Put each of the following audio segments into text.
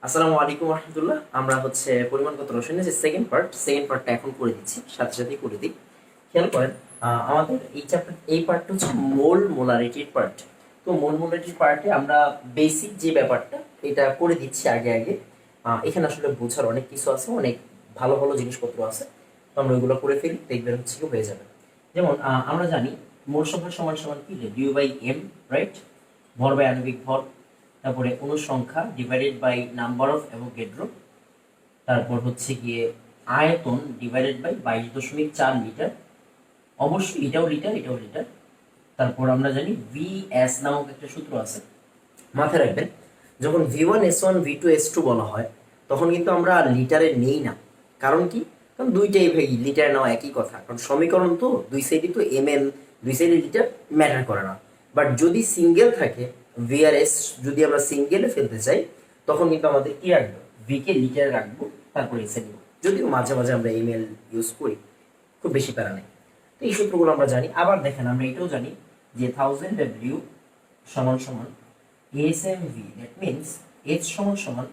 আসসালামু আলাইকুম রহমতুল্লাহ। আমরা হচ্ছে পরিমাণগত রসায়নের যে সেকেন্ড পার্টটা এখন করে দিচ্ছি, সাথে সাথেই করে দিই। খেয়াল করেন, আমাদের এই চ্যাপ্টার এই পার্টটা হচ্ছে মোলারিটির পার্ট। তো মোলারিটির পার্টে আমরা বেসিক যে ব্যাপারটা এটা করে দিচ্ছি আগে আগে। এখানে আসলে বোঝার অনেক কিছু আছে, অনেক ভালো ভালো জিনিসপত্র আছে। তো আমরা ওইগুলো করে ফেলি, দেখবেন হচ্ছে কি হয়ে যাবে। যেমন আমরা জানি মোল সংখ্যা সমান সমান কি, W/M, রাইট? ভর বাই আণবিক ভর, তারপরে অণুর সংখ্যা divided by number of Avogadro, তারপর হচ্ছে গিয়ে আয়তন ডিভাইডেড বাই 22.4 লিটার। অবশ্যই এটাও লিটার, এটাও লিটার। তারপর আমরা জানি VS নামক একটা সূত্র আছে, মাথায় রাখবেন। যখন V1S1 V2S2 বলা হয় তখন কিন্তু আমরা লিটারে নেই না। কারণ কি? কারণ দুইটাই ভাই লিটারে নেওয়া একই কথা, কারণ সমীকরণ তো দুই সাইডে তো ml, দুই সাইডে লিটার ম্যাটার করে না। বাট যদি সিঙ্গেল থাকে, VRS যদি আমরা সিঙ্গেলে ফেলতে চাই, তখন কিন্তু আমাদের কি রাখবো, ভি কে লিটারে রাখবো, তারপর এসে নিব। যদিও মাঝে মাঝে আমরা ml ইউজ করি, খুব বেশি প্যারা নেই। তো এই সূত্রগুলো আমরা জানি। আবার দেখেন, আমরা এটাও জানি যে 1000 W সমান সমান SMV, that means H সমান সমান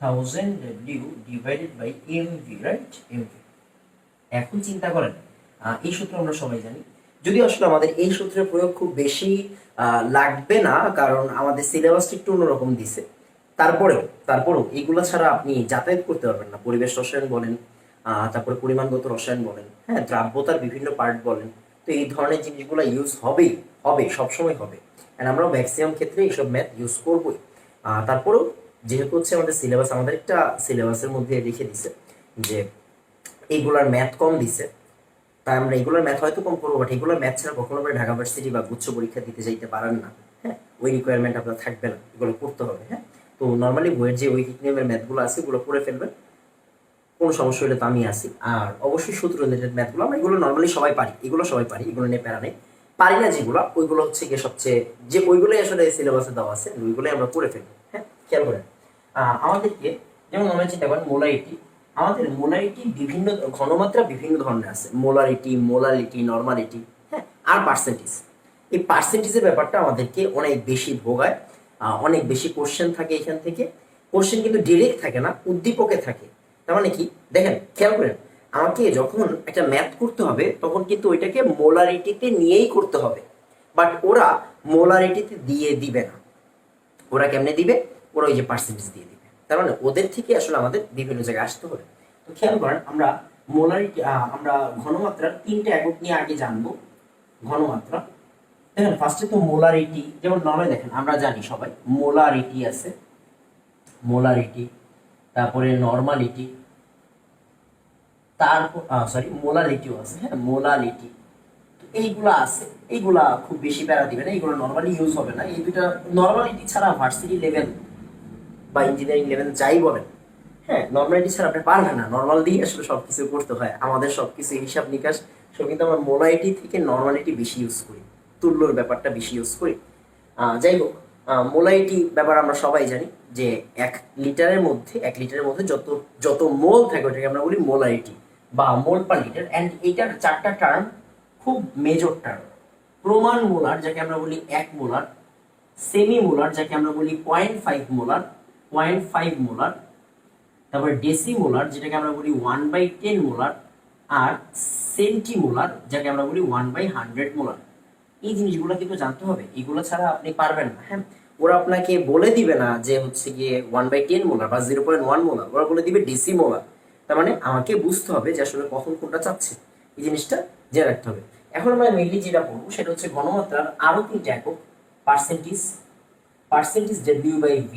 1000 W divided by MV, right? MV। এখন চিন্তা করেন, এই সূত্র আমরা সবাই জানি। যদিও আসলে আমাদের এই সূত্রের প্রয়োগ খুব বেশি লাগবে না, কারণ আমাদের সিলেবাসটা একটু অন্যরকম দিছে। তারপরেও এইগুলো ছাড়া আপনি যাতায়াত করতে পারবেন না। পরিবেশ রসায়ন বলেন, তারপরে পরিমাণগত রসায়ন বলেন, হ্যাঁ, দ্রাব্যতার বিভিন্ন পার্ট বলেন। তো এই ধরনের জিনিসগুলো ইউজ হবেই, হবে, সবসময় হবে। অ্যান্ড আমরাও ম্যাক্সিমাম ক্ষেত্রে এইসব ম্যাথ ইউজ করবোই। তারপরেও যেহেতু হচ্ছে আমাদের সিলেবাস, আমাদের একটা সিলেবাসের মধ্যে লিখে দিছে যে এইগুলার ম্যাথ কম দিছে, তাই আমরা এগুলোর ম্যাথ হয়তো কম করবো, বাট এগুলোর ম্যাথ ছাড়া কখনো আপনি ঢাকা ভার্সিটি বা গুচ্ছ পরীক্ষা দিতে যাইতে পারেন না। হ্যাঁ, ওই রিকোয়ারমেন্ট আপনার থাকবে না, এগুলো করতে হবে। হ্যাঁ, তো নর্মালি বইয়ের যে ঐকিক নিয়মের ম্যাথগুলো আছে এগুলো করে ফেলবেন, কোনো সমস্যা হলে তো আমি আসি। আর অবশ্যই সূত্র রিলেটেড ম্যাথগুলো আমরা এগুলো নর্মালি সবাই পারি, এগুলো সবাই পারি, এগুলো নিয়ে প্যারা নেই। পারি না যেগুলো, ওইগুলো হচ্ছে গিয়ে সবচেয়ে যে ওইগুলোই আসলে সিলেবাসে দেওয়া আছে, ওইগুলোই আমরা করে ফেলবো। হ্যাঁ, খেয়াল করেন, আমাদেরকে যেমন আমরা চিন্তা করেন মোলারিটি। আমাদের মোলারিটি বিভিন্ন ঘনমাত্রা বিভিন্ন ধরনের আছে, মোলারিটি, নর্মালিটি, হ্যাঁ, আর পার্সেন্টেজ। এই পার্সেন্টেজের ব্যাপারটা আমাদেরকে অনেক বেশি ভোগায়, অনেক বেশি কোশ্চেন থাকে এখান থেকে। কোশ্চেন কিন্তু ডিরেক্ট থাকে না, উদ্দীপকে থাকে। তার মানে কি, দেখেন, খেয়াল করেন, আমাকে যখন একটা ম্যাথ করতে হবে তখন কিন্তু ওইটাকে মোলারিটিতে নিয়েই করতে হবে। বাট ওরা মোলারিটিতে দিয়ে দিবে না। ওরা কেমনে দিবে? ওরা ওই যে পার্সেন্টেজ দিয়ে দিবে। তার মানে ওদের থেকে আসলে আমাদের বিভিন্ন জায়গায় আসতে হবে। তো খেয়াল করেন, আমরা মোলারিটি, আমরা ঘনমাত্রার তিনটা একক নিয়ে আগে জানবো। ঘনমাত্রা, দেখেন ফার্স্টে তো মোলারিটি, যেমন নর্মালি দেখেন আমরা জানি সবাই মোলারিটি আছে, মোলারিটি, তারপরে নর্মালিটি, তারপর মোলারিটিও আছে। হ্যাঁ, মোলারিটি, এইগুলা আছে। এইগুলা খুব বেশি প্যারা দিবে না, এইগুলো নর্মালি ইউজ হবে না। এই দুইটা নর্মালিটি ছাড়া ভার্সিটি লেভেল বা ইঞ্জিনিয়ারিং লেভেল যাই বলেন, হ্যাঁ, নর্মালিটি ছাড়া আপনি পারবেন না। নর্মাল দিয়ে আসলে সবকিছু করতে হয়, আমাদের সবকিছু হিসাব নিকাশ সব কিন্তু আমরা মোলারিটি থেকে নর্মালিটি বেশি ইউজ করি, তুল্যর ব্যাপারটা বেশি ইউজ করি। যাই হোক, মোলারিটি ব্যাপার আমরা সবাই জানি যে 1 লিটারের মধ্যে যত যত মোল থাকে ওটাকে আমরা বলি মোলারিটি বা মোল পার লিটার। অ্যান্ড এইটার চারটা টার্ম খুব মেজর টার্ম। প্রমাণ মোলার, যাকে আমরা বলি 1 মোলার, সেমি মোলার, যাকে আমরা বলি 0.5 মোলার, 0.5 মোলার, তারপর ডেসিমোলার, যেটাকে আমরা বলি 1/10 মোলার, আর সেন্টিমোলার, যাকে আমরা বলি 1/100 মোলার। এই জিনিসগুলো কিন্তু জানতে হবে, এগুলো ছাড়া আপনি পারবেন না। হ্যাঁ, ওরা আপনাকে বলে দিবে না যে হচ্ছে গিয়ে 1/10 মোলার বা 0.1 মোলার, ওরা বলে দিবে ডেসিমোলার। তার মানে আমাকে বুঝতে হবে যে আসলে কখন কোনটা চাচ্ছে, এই জিনিসটা জেনে রাখতে হবে। এখন আমরা মেনলি যেটা পড়বো সেটা হচ্ছে ঘনমাত্রার আরো তিনটা একক: percentage, percentage W/V,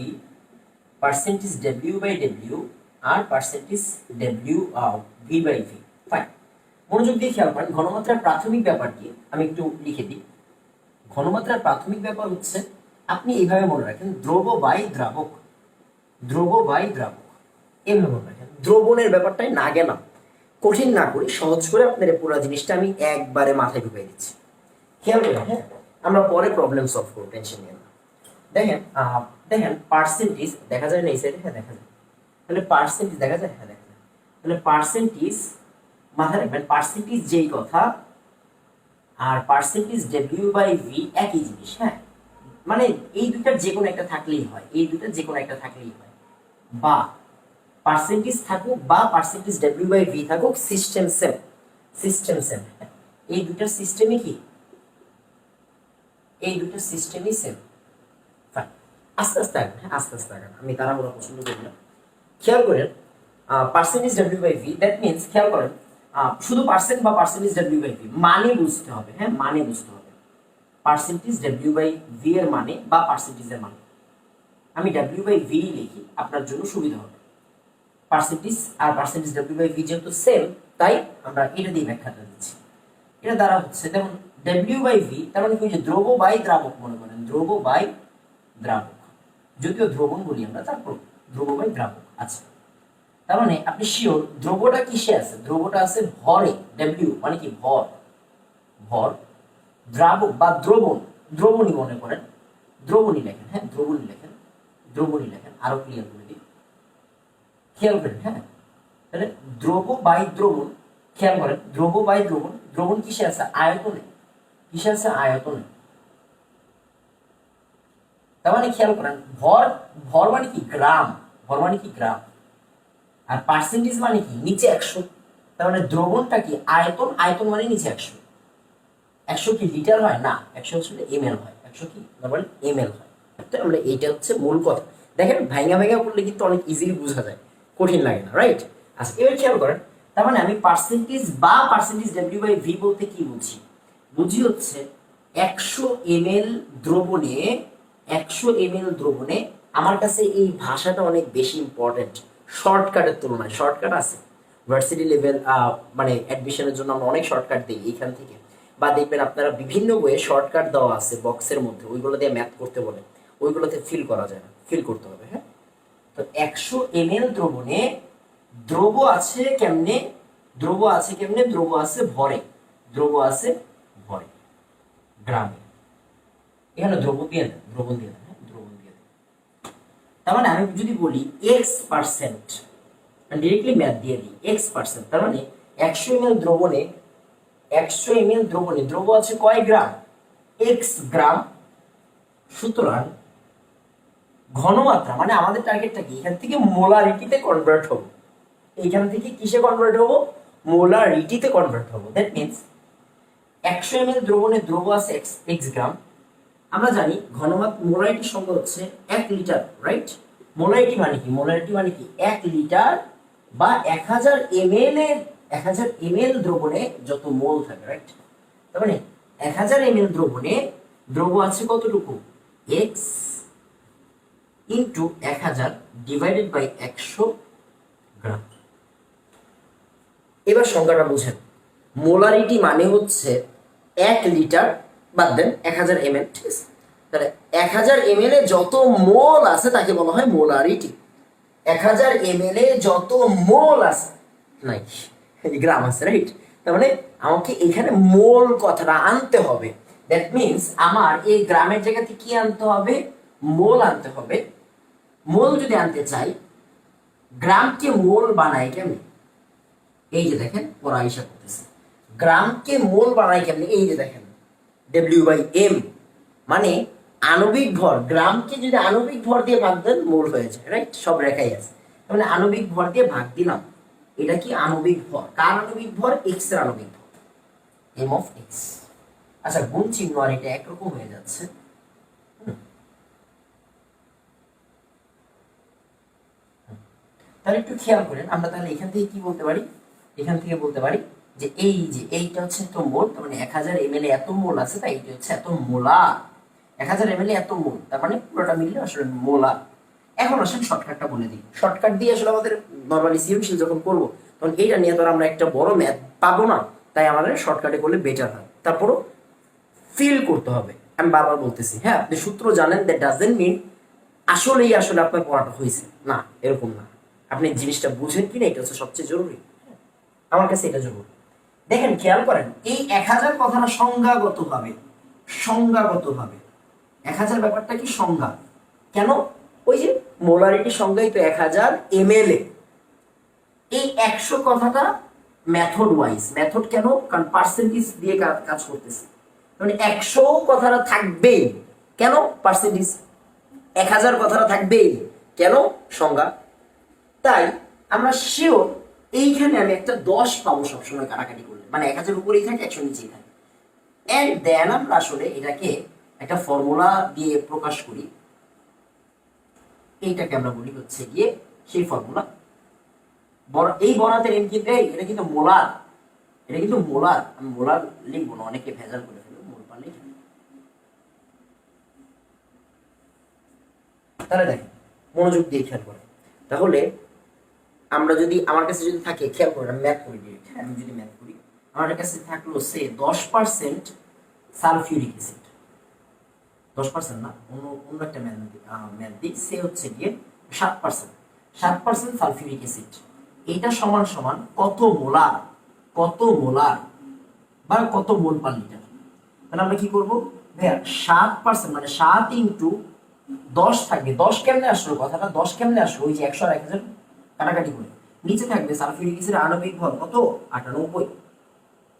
percentage W/W, আর পার্সেন্টেজ V/V। ফাইন, মনোযোগ দিয়ে খেয়াল করেন। ঘনমাত্রার প্রাথমিক ব্যাপার কি আমি একটু লিখে দিই। ঘনমাত্রার প্রাথমিক ব্যাপার হচ্ছে, আপনি এইভাবে মনে রাখেন, দ্রব বাই দ্রাবক, দ্রব বাই দ্রাবক, এইভাবে মনে রাখেন। দ্রবণের ব্যাপারটাই না গেলাম, কঠিন না করি, সহজ করে আপনার পুরো জিনিসটা আমি একবারে মাথায় ঢুকিয়ে দিচ্ছি। খেয়াল করেন, হ্যাঁ, আমরা পরে প্রবলেম সলভ করবো, টেনশন নিয়ে না। দেখেন, দেখেন পার্সেন্টেজ দেখা যায় না এই সাইডে? হ্যাঁ, দেখা যায়। তাহলে পার্সেন্টেজ দেখা যায়? হ্যাঁ, দেখা যায়। তাহলে পার্সেন্টেজ মাথায় রাখবেন, পার্সেন্টেজ যেই কথা আর পার্সেন্টেজ W/V একই জিনিস। হ্যাঁ, মানে এই দুটার যে কোনো একটা থাকলেই হয়, এই দুটার যে কোনো একটা থাকলেই হয়। বা পার্সেন্টেজ থাকুক বা পার্সেন্টেজ ডব্লিউ বাই ভি থাকুক, সিস্টেম সেম, সিস্টেম সেম। এই দুটার সিস্টেমই কি, এই দুটো সিস্টেমই সেম। আস্তে আস্তে আগান, হ্যাঁ আস্তে আস্তে আগান, আমি তাড়াহুড়া পছন্দ করি না। খেয়াল করেন percentage W by V, that means খেয়াল করেন শুধু পার্সেন্ট বা পার্সেন্টেজ ডব্লিউ বাই ভি মানে বুঝতে হবে, হ্যাঁ মানে বুঝতে হবে। পার্সেন্টেজ ডব্লিউ বাই ভি এর মানে বা পার্সেন্টেজের মানে, আমি ডব্লিউ বাই ভি লিখি আপনার জন্য সুবিধা হবে। পার্সেন্টেজ আর পার্সেন্টেজ ডব্লিউ বাই ভি যেহেতু সেম, তাই আমরা এটা দিয়ে ব্যাখ্যাটা দিচ্ছি। এটা দ্বারা হচ্ছে যেমন ডব্লিউ বাই ভি, তার মানে কি, যে দ্রব বাই দ্রাবক, মনে করেন দ্রব বাই দ্রাবক, যদিও দ্রবণ বলি আমরা, তারপর দ্রব বাই দ্রাবক। আচ্ছা, তার মানে আপনি শিওর দ্রবটা কিসে আছে, দ্রবটা আছে ভরে, ডব্লিউ মানে কি ভর, ভর, দ্রাবক বা দ্রবণ, দ্রবণী মনে করেন, দ্রবণী লেখেন, হ্যাঁ দ্রবণী লেখেন, দ্রবণী লেখেন, আরো ক্লিয়ার করে দিই, খেয়াল করেন, হ্যাঁ তাহলে দ্রব বাই দ্রবণ, খেয়াল করেন দ্রব বাই দ্রবণ, দ্রবণ কিসে আছে, আয়তনে, কিসে আছে, আয়তনে। তার মানে খেয়াল করেন ভর, ভর মানে কি গ্রাম, ভর মানে কি গ্রাম, আর পার্সেন্টেজ মানে কি নিচে 100। তার মানে দ্রবণটা কি আয়তন, আয়তন মানে নিচে 100। 100 কি লিটার হয় না, 100 আসলে এমএল হয়, 100 কি নরমাল এমএল হয়। তো আমরা এইটা হচ্ছে মূল কথা। দেখেন ভাঙা ভাঙা করলে কিন্তু অনেক ইজিলি বোঝা যায়, কঠিন লাগে না, রাইট? আচ্ছা এবার খেয়াল করেন, তার মানে আমি পার্সেন্টেজ বা পার্সেন্টেজ ডব্লিউ বাই ভি বলতে কি বুঝি, বুঝি হচ্ছে 100 এমএল দ্রবণে, 100 এমএল দ্রবণে, আমার কাছে এই ভাষাটা অনেক বেশি ইম্পর্টেন্ট শর্টকাটের তুলনায়। শর্টকাট আছে ভার্সিটি লেভেল মানে অ্যাডমিশনের জন্য আমরা অনেক শর্টকাট দিই এইখান থেকে, বা দেখবেন আপনারা বিভিন্ন বইয়ে শর্টকাট দেওয়া আছে বক্সের মধ্যে, ওইগুলো দিয়ে ম্যাথ করতে বলে, ওইগুলোতে ফিল করা যায় না, ফিল করতে হবে, হ্যাঁ। তো 100 এমএল দ্রবণে দ্রব আছে কেমনে, দ্রব আছে কেমনে, দ্রব আছে ভরে, দ্রব আছে ভরে, গ্রামে। এখানে দ্রব দিয়ে দেন, দ্রবণ দিয়ে দেন, হ্যাঁ দ্রবণ দিয়ে দেন। তার মানে আমি যদি বলি x%, ডিরেক্টলি ম্যাথ দিয়ে দিই x%, তার মানে 100 এমএল দ্রবণে, 100 এমএল দ্রবণে দ্রব আছে কয় গ্রাম, x গ্রাম। সুতরাং ঘনমাত্রা মানে আমাদের টার্গেটটা কি, এখান থেকে মোলারিটিতে কনভার্ট হব, এইখান থেকে কিসে কনভার্ট হব, মোলারিটিতে কনভার্ট হব। দ্যাট মিন্স 100 এমএল দ্রবণে দ্রব আছে x গ্রাম। আমরা জানি ঘনমাত্রা মোলারিটির সংজ্ঞা হচ্ছে 1 লিটার, রাইট? মোলারিটি মানে কি, মোলারিটি মানে কি 1 লিটার বা 1000 এমএল এর, 1000 এমএল দ্রবণে যত মোল থাকে, রাইট? তার মানে 1000 এমএল দ্রবণে দ্রব আছে কতটুকু, x ইনটু 1000 ডিভাইডেড বাই 100 গ্রাম। এবার সংজ্ঞাটা বুঝেন, মোলারিটি মানে হচ্ছে 1 লিটার বাদ দেন 1000 এমএল, ঠিক আছে? তাহলে 1000 এমএল এ যত মোল আছে তাকে বলা হয় মোলারিটি। 1000 এমএল এ যত মোল আছে, নাই গ্রাম আছে, রাইট? তার মানে আমাকে এখানে মোল কথাটা আনতে হবে। দ্যাট মিন্স আমার এই গ্রামের জায়গাতে কি আনতে হবে, মোল আনতে হবে। মোল যদি আনতে চাই, গ্রামকে মোল বানায় কেমনি, এই যে দেখেন পড়া হিসাব করতেছে, গ্রামকে মোল বানায় কেমনি, এই যে দেখেন ডব্লিউ বাই এম, মানে আণবিক ভর। গ্রামকে যদি আণবিক ভর দিয়ে ভাগ দেন মোল হয়ে যায়, রাইট? সব রেখাই আছে, মানে আণবিক ভর দিয়ে ভাগ দিলাম, এটা কি আণবিক ভর, কার আণবিক ভর, এক্স এর আণবিক ভর, এম অফ এক্স। আচ্ছা গুণ চিহ্ন আর এটা একরকম হয়ে যাচ্ছে, তাহলে একটু খেয়াল করেন। আমরা তাহলে এখান থেকে কি বলতে পারি, এখান থেকে বলতে পারি যে এই যে এইটা হচ্ছে তো মোল, তার মানে 1000 এমএল এ এত মোল আছে, তাই এটা হচ্ছে এত মোলার। 1000 এমএল এ এত মোল, তার মানে পুরোটা মিললে আসলে মোলার। এখন আসেন শর্টকাটটা বলে দিই। শর্টকাট দিয়ে আসলে আমাদের নরমালি সৃজনশীল যখন করবো তখন এইটা নিয়ে তো আমরা একটা বড় ম্যাথ পাবো না, তাই আমাদের শর্টকাটে করলে বেটার হয়। তারপরও ফিল করতে হবে, আমি বারবার বলতেছি, হ্যাঁ আপনি সূত্র জানেন, দ্যাট ডাজন্ট মিন আসলেই আসলে আপনার পড়াটা হয়েছে না, এরকম না। আপনি জিনিসটা বুঝেন কিনা এটা হচ্ছে সবচেয়ে জরুরি, আমার কাছে এটা জরুরি। দেখেন খেয়াল করেন, এই 1000 কথাটা সংজ্ঞাগত ভাবে, সংজ্ঞাগত ভাবে 1000 ব্যাপারটা কি সংজ্ঞা, কেন, ওই যে মোলারিটি সংজ্ঞাই তো 1000 এমএল এ। এই 100 কথাটা মেথড ওয়াইজ, মেথড কেন, কারণ পার্সেন্টেজ দিয়ে কাজ করতেছে, মানে 100 কথাটা থাকবেই, কেন পার্সেন্টেজ, 1000 কথাটা থাকবেই, কেন সংজ্ঞা, তাই আমরা শিওর এইখানে আমি একটা 10 পাবো সবসময় কাটাকাটি করলে, মানে 1000 উপরেই থাকে 100 নিচেই থাকে। এন্ড দেন আমরা আসলে এটাকে একটা ফর্মুলা দিয়ে প্রকাশ করি, এইটাকে আমরা বলি হচ্ছে গিয়ে সেই ফর্মুলা। এই বরাতের এম কিন্তু এটা কিন্তু মোলার, এটা কিন্তু মোলার, আমি মোলার লিখবো না, অনেকে ভেজাল করে ফেলবে, মোল পার লিখে। তাহলে দেখেন মনোযোগ দিয়ে খেয়াল করে, তাহলে আমরা যদি আমার কাছে যদি থাকে, খেয়াল করে ম্যাথ করি ডিরেক্ট, আমি যদি ম্যাথ করি, আমার কাছে থাকলো সে 10% সালফিউরিক অ্যাসিড, 10% না, অন্য একটা ম্যাথ দিই, সে হচ্ছে গিয়ে 7% সালফিউরিক অ্যাসিড, এটা সমান সমান কত মোলার, কত মোলার বা কত মোল পার লিটার। তাহলে আমরা কি করবো ভাইয়া, 7% মানে 7 ইন্টু 10 থাকবে, 10 কেমনে আসলো কথাটা, 10 কেমনে আসলো, ওই যে 100 আর 1000 কাটাকাটি করে, নিচে থাকবে সালফিউরিক অ্যাসিডের আণবিক ভর কত, 98,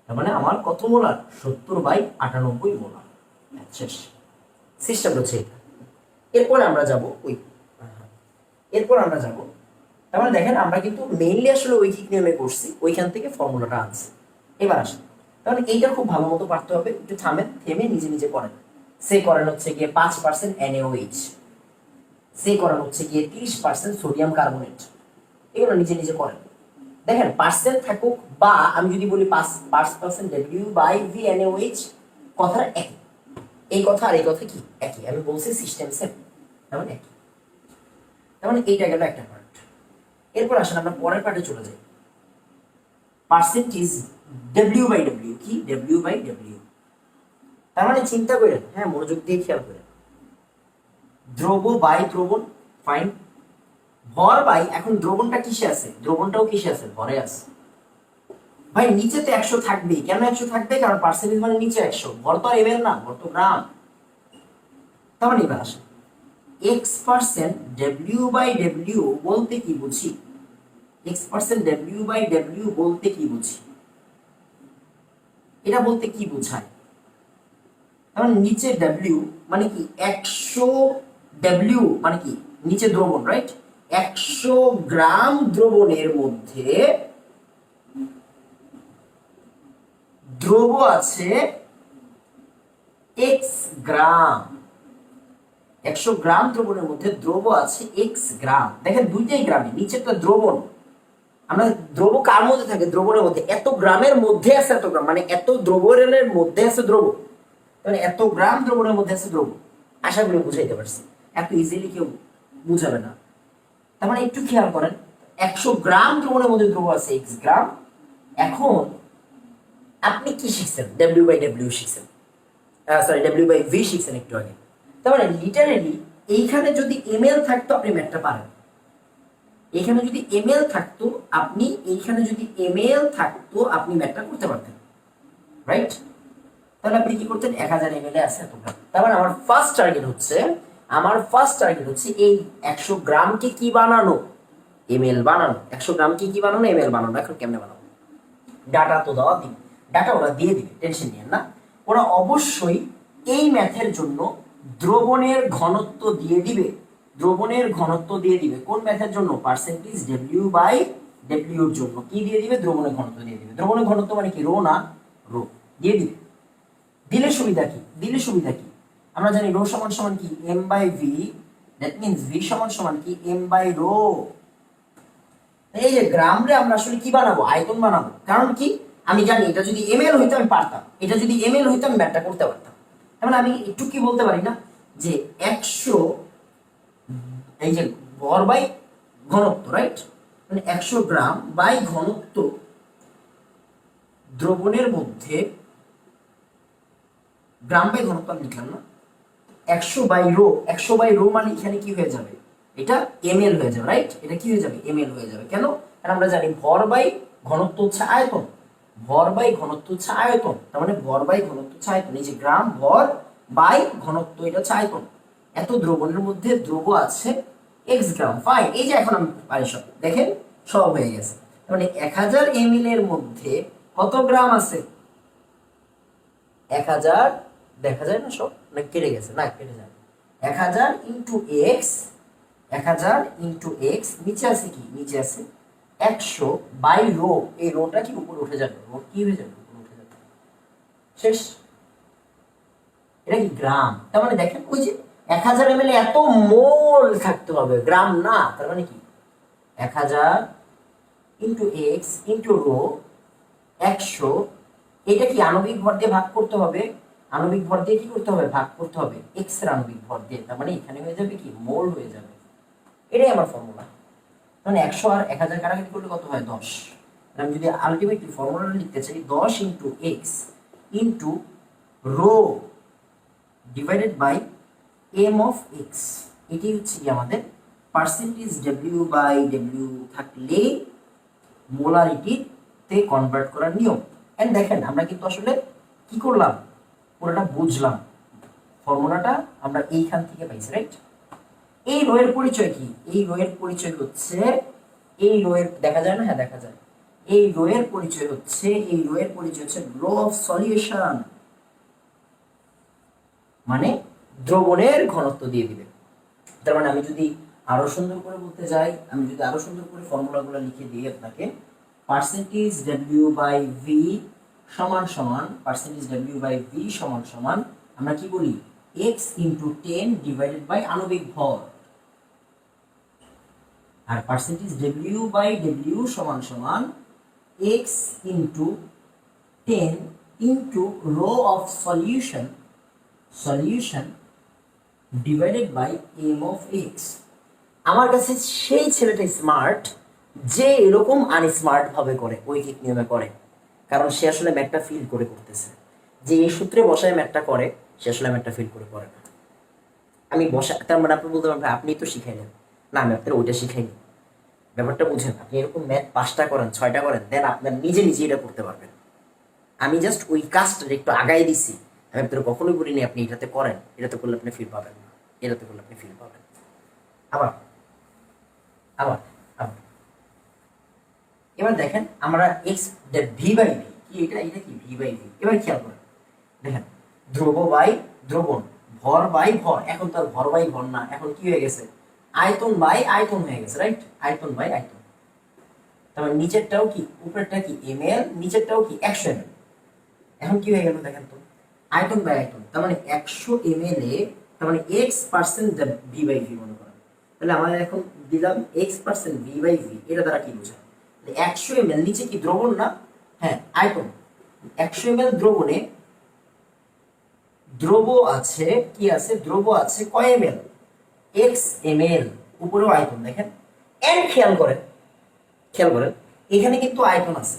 তার মানে আমার কত মোলার, 70/98 মোলার। শেষ, সিস্টেম হচ্ছে এটা। এরপর আমরা যাব তার মানে দেখেন আমরা কিন্তু মেইনলি আসলে ঐকিক নিয়মে করছি, ওইখান থেকে ফর্মুলাটা আনছি। এবার আসেন, তাহলে এইটা খুব ভালো মতো পারতে হবে, একটু থামেন, থেমে নিজে নিজে করেন। সে করেন হচ্ছে গিয়ে 5% NaOH, সে করেন হচ্ছে গিয়ে 30% সোডিয়াম কার্বনেট, এগুলো নিজে নিজে করেন। দেখেন পার্সেন্ট থাকুক বা আমি যদি বলি 5% W/V/NaOH, কথাটা একই, এই কথা আর এই কথা কি একই, আমি বলছি সিস্টেম সেম, তার মানে একই। তার মানে এইটা গেল একটা পার্ট। এরপর আসেন আমরা পরের পার্টে চলে যাই, পার্সেন্টেজ W/W, কি W/W, তার মানে চিন্তা করেন, হ্যাঁ মনোযোগ দিয়ে খেয়াল করেন, দ্রব বাই দ্রবণ, ফাইন, ভর বাই, এখন দ্রবণটা কিসে আছে, দ্রবণটাও কিসে আছে, ভরে আছে। ভাই নিচে তো 100 থাকবেই, কেন 100 থাকবে, কারণ পার্সেন্টেজ মানে নিচে 100, ভর তো আর ml না, ভর তো গ্রাম। তার মানে এবার আসে X% W/W বলতে কি বুঝি, X% W/W বলতে কি বুঝি, এটা বলতে কি বোঝায়, কারণ নিচে W মানে কি 100, W মানে কি নিচে দ্রবণ, রাইট, 100 গ্রাম দ্রবণের মধ্যে দ্রব আছে x গ্রাম, 100 গ্রাম দ্রবণের মধ্যে দ্রব আছে x গ্রাম। দেখেন দুইটাই গ্রামে, নিচেরটা দ্রবণ, আমরা দ্রব কার মধ্যে থাকে, দ্রবণের মধ্যে, এত গ্রামের মধ্যে আছে এত গ্রাম, মানে এত দ্রবণের মধ্যে আছে দ্রব, মানে এত গ্রাম দ্রবণের মধ্যে আছে দ্রব। আশা করি বুঝাইতে পারছি, এত ইজিলি কেউ বুঝাবে না। তার মানে একটু খেয়াল করেন, 100 গ্রাম দ্রবণের মধ্যে দ্রব আছে x গ্রাম। এখন আপনি কি শিখছেন, W/W শিখছেন, সরি W/V শিখছেন একটু আগে। তার মানে লিটারেলি এইখানে যদি ml থাকতো আপনি ম্যাথটা পারেন, এখানে যদি ml থাকতো আপনি, এইখানে যদি ml থাকতো আপনি ম্যাথটা করতে পারতেন, রাইট। তাহলে আপনি কি করতেন, 1000 ml আছে এত গ্রাম। তার মানে আমার ফার্স্ট টার্গেট হচ্ছে এই 100 গ্রামকে কি বানানো, ml বানানো, 100 গ্রামকে কি বানানো, ml বানানো। এখন কেমনে বানাবো, ডাটা তো দেওয়া দিবে, ডাটা ওরা দিয়ে দিবে, টেনশন নিয়েন না, ওরা অবশ্যই এই ম্যাথের জন্য দ্রবণের ঘনত্ব দিয়ে দিবে, দ্রবণের ঘনত্ব দিয়ে দিবে, কোন ম্যাথের জন্য, পার্সেন্টেজ W/W এর জন্য কি দিয়ে দিবে, দ্রবণের ঘনত্ব দিয়ে দিবে। দ্রবণের ঘনত্ব মানে কি, রো না, রো দিয়ে দিবে। দিলে সুবিধা কি, আমরা জানি রো সমান সমান কি m/v, দ্যাট মিন্স v সমান সমান কি m/রো। এই যে গ্রাম রে আমরা আসলে কি বানাবো, আয়তন বানাবো, কারণ কি আমি জানি এটা যদি ml হইতো আমি পারতাম, এটা যদি ml হইতো আমি ম্যাথটা করতে পারতাম। তার মানে আমি একটু কি বলতে পারি না যে 100, এই যে ভর বাই ঘনত্ব, রাইট, মানে 100 গ্রাম বাই ঘনত্ব দ্রবণের মধ্যে, গ্রাম বাই ঘনত্ব আমি লিখলাম না, 100/রো মানে এখানে কি হয়ে যাবে, এটা ml হয়ে যাবে, রাইট, এটা কি হয়ে যাবে, ml হয়ে যাবে। কেন, কারণ আমরা জানি ভর বাই ঘনত্ব হচ্ছে আয়তন, ভর বাই ঘনত্ব হচ্ছে আয়তন, তার মানে ভর বাই ঘনত্ব হচ্ছে আয়তন, এই যে গ্রাম ভর বাই ঘনত্ব এটা হচ্ছে আয়তন। এত দ্রবণের মধ্যে দ্রব আছে x গ্রাম, ফাইন। এই যে এখন আমি পারি সব, দেখেন সব হয়ে গেছে। মানে 1000 ml এর মধ্যে কত গ্রাম আছে, 1000, দেখা যায় না সব, না কেটে গেছে, না কেটে যায়, 1000 ইন্টু x 1000 ইন্টু এক্স, নিচে আছে কি, নিচে আছে 100 বাই রো, এই রোটা কি উপরে উঠে যাবে, রো কি হয়ে যাবে, উপরে উঠে যাবে, শেষ। এটা কি গ্রাম, তার মানে দেখেন ওই যে 1000 ml এত মোল থাকতে হবে, গ্রাম না, তার মানে কি 1000 ইন্টু এক্স ইন্টু রো 100, এটা কি আণবিক ভর দিয়ে ভাগ করতে হবে, আণবিক ভর দিয়ে কি করতে হবে, ভাগ করতে হবে এক্স এর আণবিক ভর দিয়ে, তার মানে এখানে হয়ে যাবে কি মোল হয়ে যাবে। এটাই আমার ফর্মুলা। মানে 100 আর 1000 কাটাকাটি করলে কত হয়, 10। আমি যদি আলটিমেটলি ফর্মুলাটা লিখতে চাই 10 into X into rho divided by M of X, এটি হচ্ছে কি আমাদের পার্সেন্টেজ ডব্লিউ বাই ডব্লিউ থাকলে মোলারিটিতে কনভার্ট করার নিয়ম। এন্ড দেখেন আমরা কিন্তু আসলে কি করলাম, পুরোটা বুঝলাম, ফর্মুলাটা আমরা এইখান থেকে পাইছি, রাইট। এই রো এর পরিচয় কি, এই রো এর পরিচয় হচ্ছে, এই রো এর দেখা যায় না, হ্যাঁ দেখা যায়, এই রো এর পরিচয় হচ্ছে, এই রো এর পরিচয় হচ্ছে রো অফ সলিউশন, মানে দ্রবণের ঘনত্ব দিয়ে দিবে। তার মানে আমি যদি আরো সুন্দর করে বলতে যাই, আমি যদি আরো সুন্দর করে ফর্মুলাগুলো লিখে দিই আপনাকে, পার্সেন্টেজ ডব্লিউ বাই ভি সমান সমান, পার্সেন্টেজ ডব্লিউ বাই ভি সমান সমান আমরা কি বলি, x ইন্টু 10 ডিভাইডেড বাই আণবিক ভর, আর পার্সেন্টেজ ডব্লিউ বাই ডব্লিউ সমান সমান x into 10 into rho of solution, solution divided by M of X. আমার কাছে সেই ছেলেটা স্মার্ট যে এরকম আনস্মার্ট ভাবে করে, ঐকিক নিয়মে করে, কারণ সে আসলে ম্যাথটা ফিল করে করতেছে, যে এই সূত্রে বসায় ম্যাথটা করে, সে আসলে ম্যাথটা ফিল করে করে না। আমি বসা, তার মানে আপনি বলতে পারবেন আপনি তো শিখাইলেন, না আমি আপনার ওইটা শিখাইনি, ব্যাপারটা বুঝেন। আপনি এরকম ম্যাথ 5টা করেন 6টা করেন, দেন আপনার নিজে নিজে এটা করতে পারবেন। আমি জাস্ট ওই কাজটা একটু আগাই দিছি, আমি আপনার কখনোই বলিনি আপনি এটাতে করেন, এটাতে করলে আপনি ফিল পাবেন না, এটাতে করলে আপনি ফিল পাবেন। আবার আবার আবার এবার দেখেন আমরা এক্স ভি বাই ভি কি, এটা এটা কি ভি বাই ভি, এবার খেয়াল করেন দেখেন, ধ্রুব বাই দ্রবণ, ভর বাই ভর, এখন তো আর ভর বাই ভর না, এখন কি হয়ে গেছে, আয়তন বাই আয়তন হয়ে গেছে, রাইট, আয়তন বাই আয়তন। তারপর নিচেরটাও কি, উপরেরটা কি এমএল, নিচেরটাও কি 100 ml, এখন কি হয়ে গেল দেখেন তো, আয়তন বাই আয়তন, তার মানে 100 ml এ, তার মানে X percent V by V মনে করেন, তাহলে আমাদের এখন দিলাম X percent V by V, এটা দ্বারা কি বোঝায়, 100 ml নিচে কি দ্রবণ না, হ্যাঁ আয়তন, 100 ml দ্রবণে দ্রব আছে, কি আছে, দ্রব আছে কয় এমএল, এক্স এমএল, উপরেও আয়তন দেখেন। এন্ড খেয়াল করেন, খেয়াল করেন এখানে কিন্তু আয়তন আছে,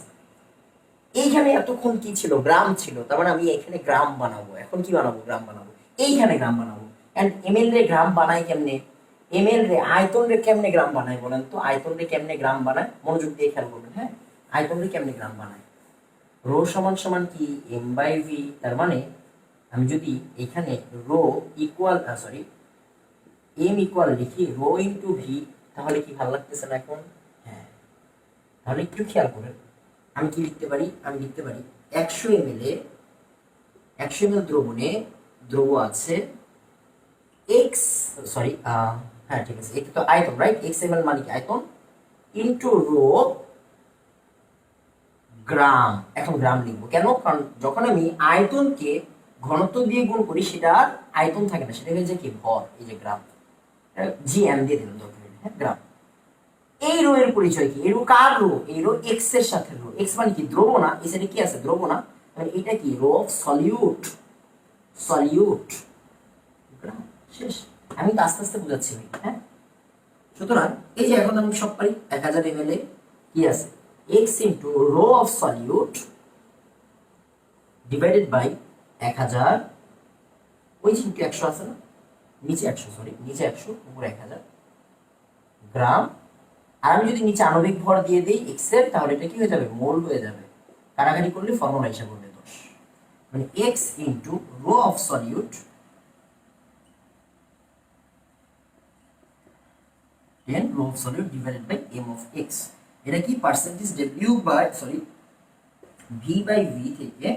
এইখানে এতক্ষণ কি ছিল, গ্রাম ছিল, তার মানে আমি এখানে গ্রাম বানাবো, এখন কি বানাবো, গ্রাম বানাবো, এইখানে গ্রাম বানাবো। এন্ড এমএল রে গ্রাম বানাই কেমনে, এমএল রে আয়তন রে কেমনে গ্রাম বানায় বলেন তো, আয়তন রে কেমনে গ্রাম বানায়, মনোযোগ দিয়ে খেয়াল করবেন, হ্যাঁ আয়তন রে কেমনে গ্রাম বানায়, রো সমান সমান কি এম বাই ভি, তার মানে আমি যদি এখানে rho equal sorry M equal লিখি রো ইন্টু ভি, তাহলে কি ভালো লাগতেছে না এখন, হ্যাঁ তাহলে একটু খেয়াল করেন আমি কি লিখতে পারি, আমি লিখতে পারি 100 ml এ 100 ml দ্রবণে দ্রব আছে এক্স, সরি হ্যাঁ ঠিক আছে, এটা তো আয়তন, রাইট, এক্স এম এল মানে কি আয়তন, ইন্টু রো গ্রাম। এখন গ্রাম লিখবো কেন, কারণ যখন আমি আয়তনকে ঘনত্ব দিয়ে গুণ করি সেটা আর আয়তন থাকে না, সেটা হয়ে যায় কি ভর, এই যে গ্রাম, জি এম দিয়ে দিলাম দরকার, হ্যাঁ গ্রাম। এই রো এর পরিচয় কি, এই রো কার রো, এই রো এক্স এর সাথে রো, এক্স মানে কি দ্রব না, এই সাইডে কি আছে দ্রব না, মানে এটা কি রো অফ সলিউট, সলিউট গ্রাম, শেষ। আমি তো আস্তে আস্তে বুঝাচ্ছি ভাই, হ্যাঁ। সুতরাং এই যে এখন আমি সব পারি 1000 ml এ কি আছে x into rho of solute divided by 1000, ওই যে ইন্টু 100 আছে না, নিচে 100, সরি নিচে 100 উপরে 1000 গ্রাম। আর আমি যদি নিচে আণবিক ভর দিয়ে দিই এক্স এর, তাহলে এটা কি হয়ে যাবে, মোল হয়ে যাবে, কাটাকাটি করলে ফর্মুলা হিসাব করবে 10, মানে x into rho of solute 10 rho of solute divided by M of X. এটা কি percentage W by sorry V by V থেকে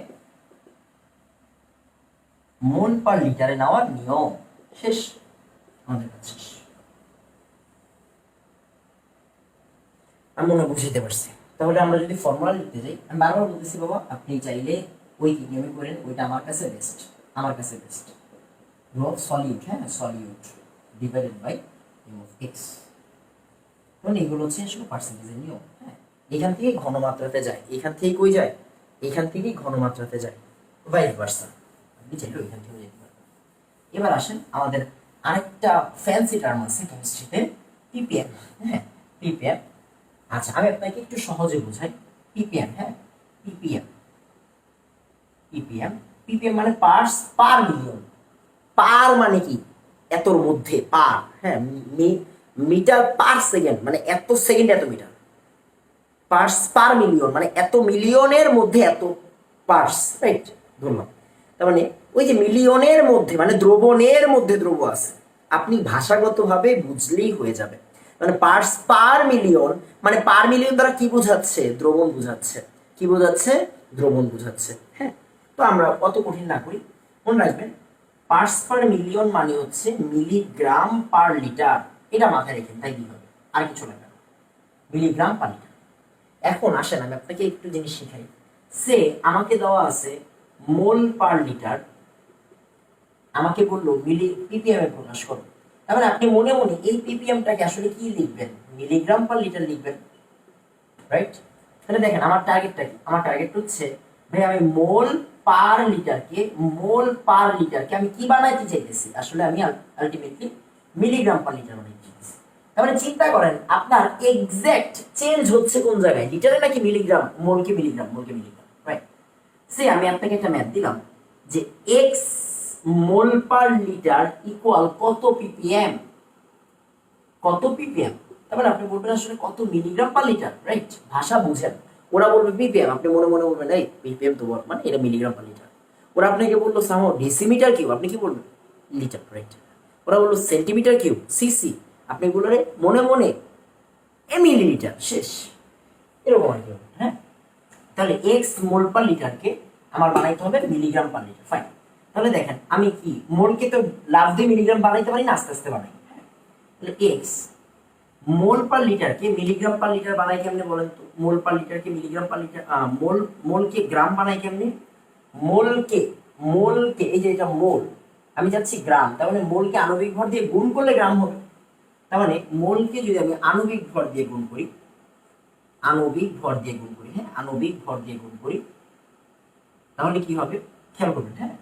মোল পার লিটারে নেওয়ার নিয়ম, শেষ, আমাদের কাছে শেষ। আমি মনে হয় বুঝতে পারছি। তাহলে আমরা যদি ফর্মুলা লিখতে যাই, আমি বারবার বলতেছি বাবা আপনি চাইলে ওই নিয়মে করেন, ওইটা আমার কাছে বেস্ট, আমার কাছে বেস্ট। রো সলিউট, হ্যাঁ solute divided by M of X, মানে এগুলো হচ্ছে আসলে পার্সেন্টেজের নিয়ম। হ্যাঁ, এখান থেকে ঘনমাত্রাতে যায়, এখান থেকে কই যায়, এখান থেকেই ঘনমাত্রাতে যায়, ভাইস ভার্সা। আপনি চাইলেও এখান থেকে যেতে পারেন। এবার আসেন আমাদের আরেকটা ফ্যান্সি টার্ম আছে কেমিস্ট্রিতে, পিপিএম। হ্যাঁ, পিপিএম। আচ্ছা আমি আপনাকে একটু সহজে বোঝাই। পিপিএম, হ্যাঁ পিপিএম, পিপিএম, পিপিএম মানে পার্টস পার মিলিয়ন। পার মানে কি, এতর মধ্যে, পার, হ্যাঁ মিটার পার সেকেন্ড মানে এত সেকেন্ড এত মিটার, পার্টস পার মিলিয়ন মানে এত মিলিয়নের মধ্যে এত পার্টস, রাইট ধরলাম। তার মানে ওই যে মিলিয়নের মধ্যে মানে দ্রবণের মধ্যে দ্রব্য আছে, আপনি ভাষাগতভাবে বুঝলেই হয়ে যাবে। মানে পার্টস পার মিলিয়ন মানে পার মিলিয়ন দ্বারা কি বোঝাচ্ছে, দ্রবণ বোঝাচ্ছে। কি বোঝাচ্ছে, দ্রবণ বোঝাচ্ছে। হ্যাঁ, তো আমরা অত কঠিন না করি, মনে রাখবেন পার্টস পার মিলিয়ন মানে হচ্ছে মিলিগ্রাম পার লিটার, এটা মাথায় রেখেন, তাই কি হবে আর কিছু লাগবে না, মিলিগ্রাম পার লিটার। এখন আসেন আমি আপনাকে একটু জিনিস শিখাই। সে আমাকে দেওয়া আছে মোল পার লিটার, আমাকে বললো মিলি পিপিএম এ প্রকাশ করো। তাহলে আপনি মনে মনে এই পিপিএমটাকে আসলে কি লিখবেন, মিলিগ্রাম পার লিটার লিখবেন, রাইট। তাহলে দেখেন আমার টার্গেটটা কি, আমার টার্গেট হচ্ছে ভাই আমি মোল পার লিটারকে, মোল পার লিটারকে আমি কি বানাইতে চাইতেছি, আসলে আমি আলটিমেটলি মিলিগ্রাম পার লিটার বানাইতে চাইতেছি। তাহলে চিন্তা করেন আপনার এক্সাক্ট চেঞ্জ হচ্ছে কোন জায়গায়, লিটারে নাকি মিলিগ্রাম, মোলকে মিলিগ্রাম, মোলকে মিলিগ্রাম, রাইট। সে আমি আপনাকে একটা ম্যাথ দিলাম যে এক্স মোল পার লিটার ইকুয়াল কত পিপিএম, কত পিপিএম। তারপরে আপনি বলবেন আসলে কত মিলিগ্রাম পার লিটার, রাইট। ভাষা বুঝেন, ওরা বলবে পিপিএম, আপনি মনে মনে বলবেন এই পিপিএম তো মানে এটা মিলিগ্রাম পার লিটার। ওরা আপনাকে বললো সামো ডেসিমিটার কিউব, আপনি কি বলবেন লিটার, রাইট। ওরা বললো সেন্টিমিটার কিউব সিসি, আপনি বললেন মনে মনে এ মিলিলিটার, শেষ। এরকম আর কি, হ্যাঁ। তাহলে এক্স মোল পার লিটারকে আমার বানাইতে হবে মিলিগ্রাম পার লিটার, ফাইন। তাহলে দেখেন আমি কি মোলকে তো লাভ দিয়ে মিলিগ্রাম বানাইতে পারি না, আস্তে আস্তে বানাই। তাহলে এক্স মোল পার লিটারকে মিলিগ্রাম পার লিটার বানাই কেমনে বলেন তো, মোল পার লিটারকে মিলিগ্রাম পার লিটার, মোলকে গ্রাম বানাই কেমনে, মোলকে, মোলকে এই যে এটা মোল, আমি যাচ্ছি গ্রাম, তার মানে মোলকে আণবিক ভর দিয়ে গুণ করলে গ্রাম হবে। তার মানে মোলকে যদি আমি আণবিক ভর দিয়ে গুণ করি, আণবিক ভর দিয়ে গুণ করি, হ্যাঁ আণবিক ভর দিয়ে গুণ করি, তাহলে কি হবে খেয়াল করবেন। হ্যাঁ,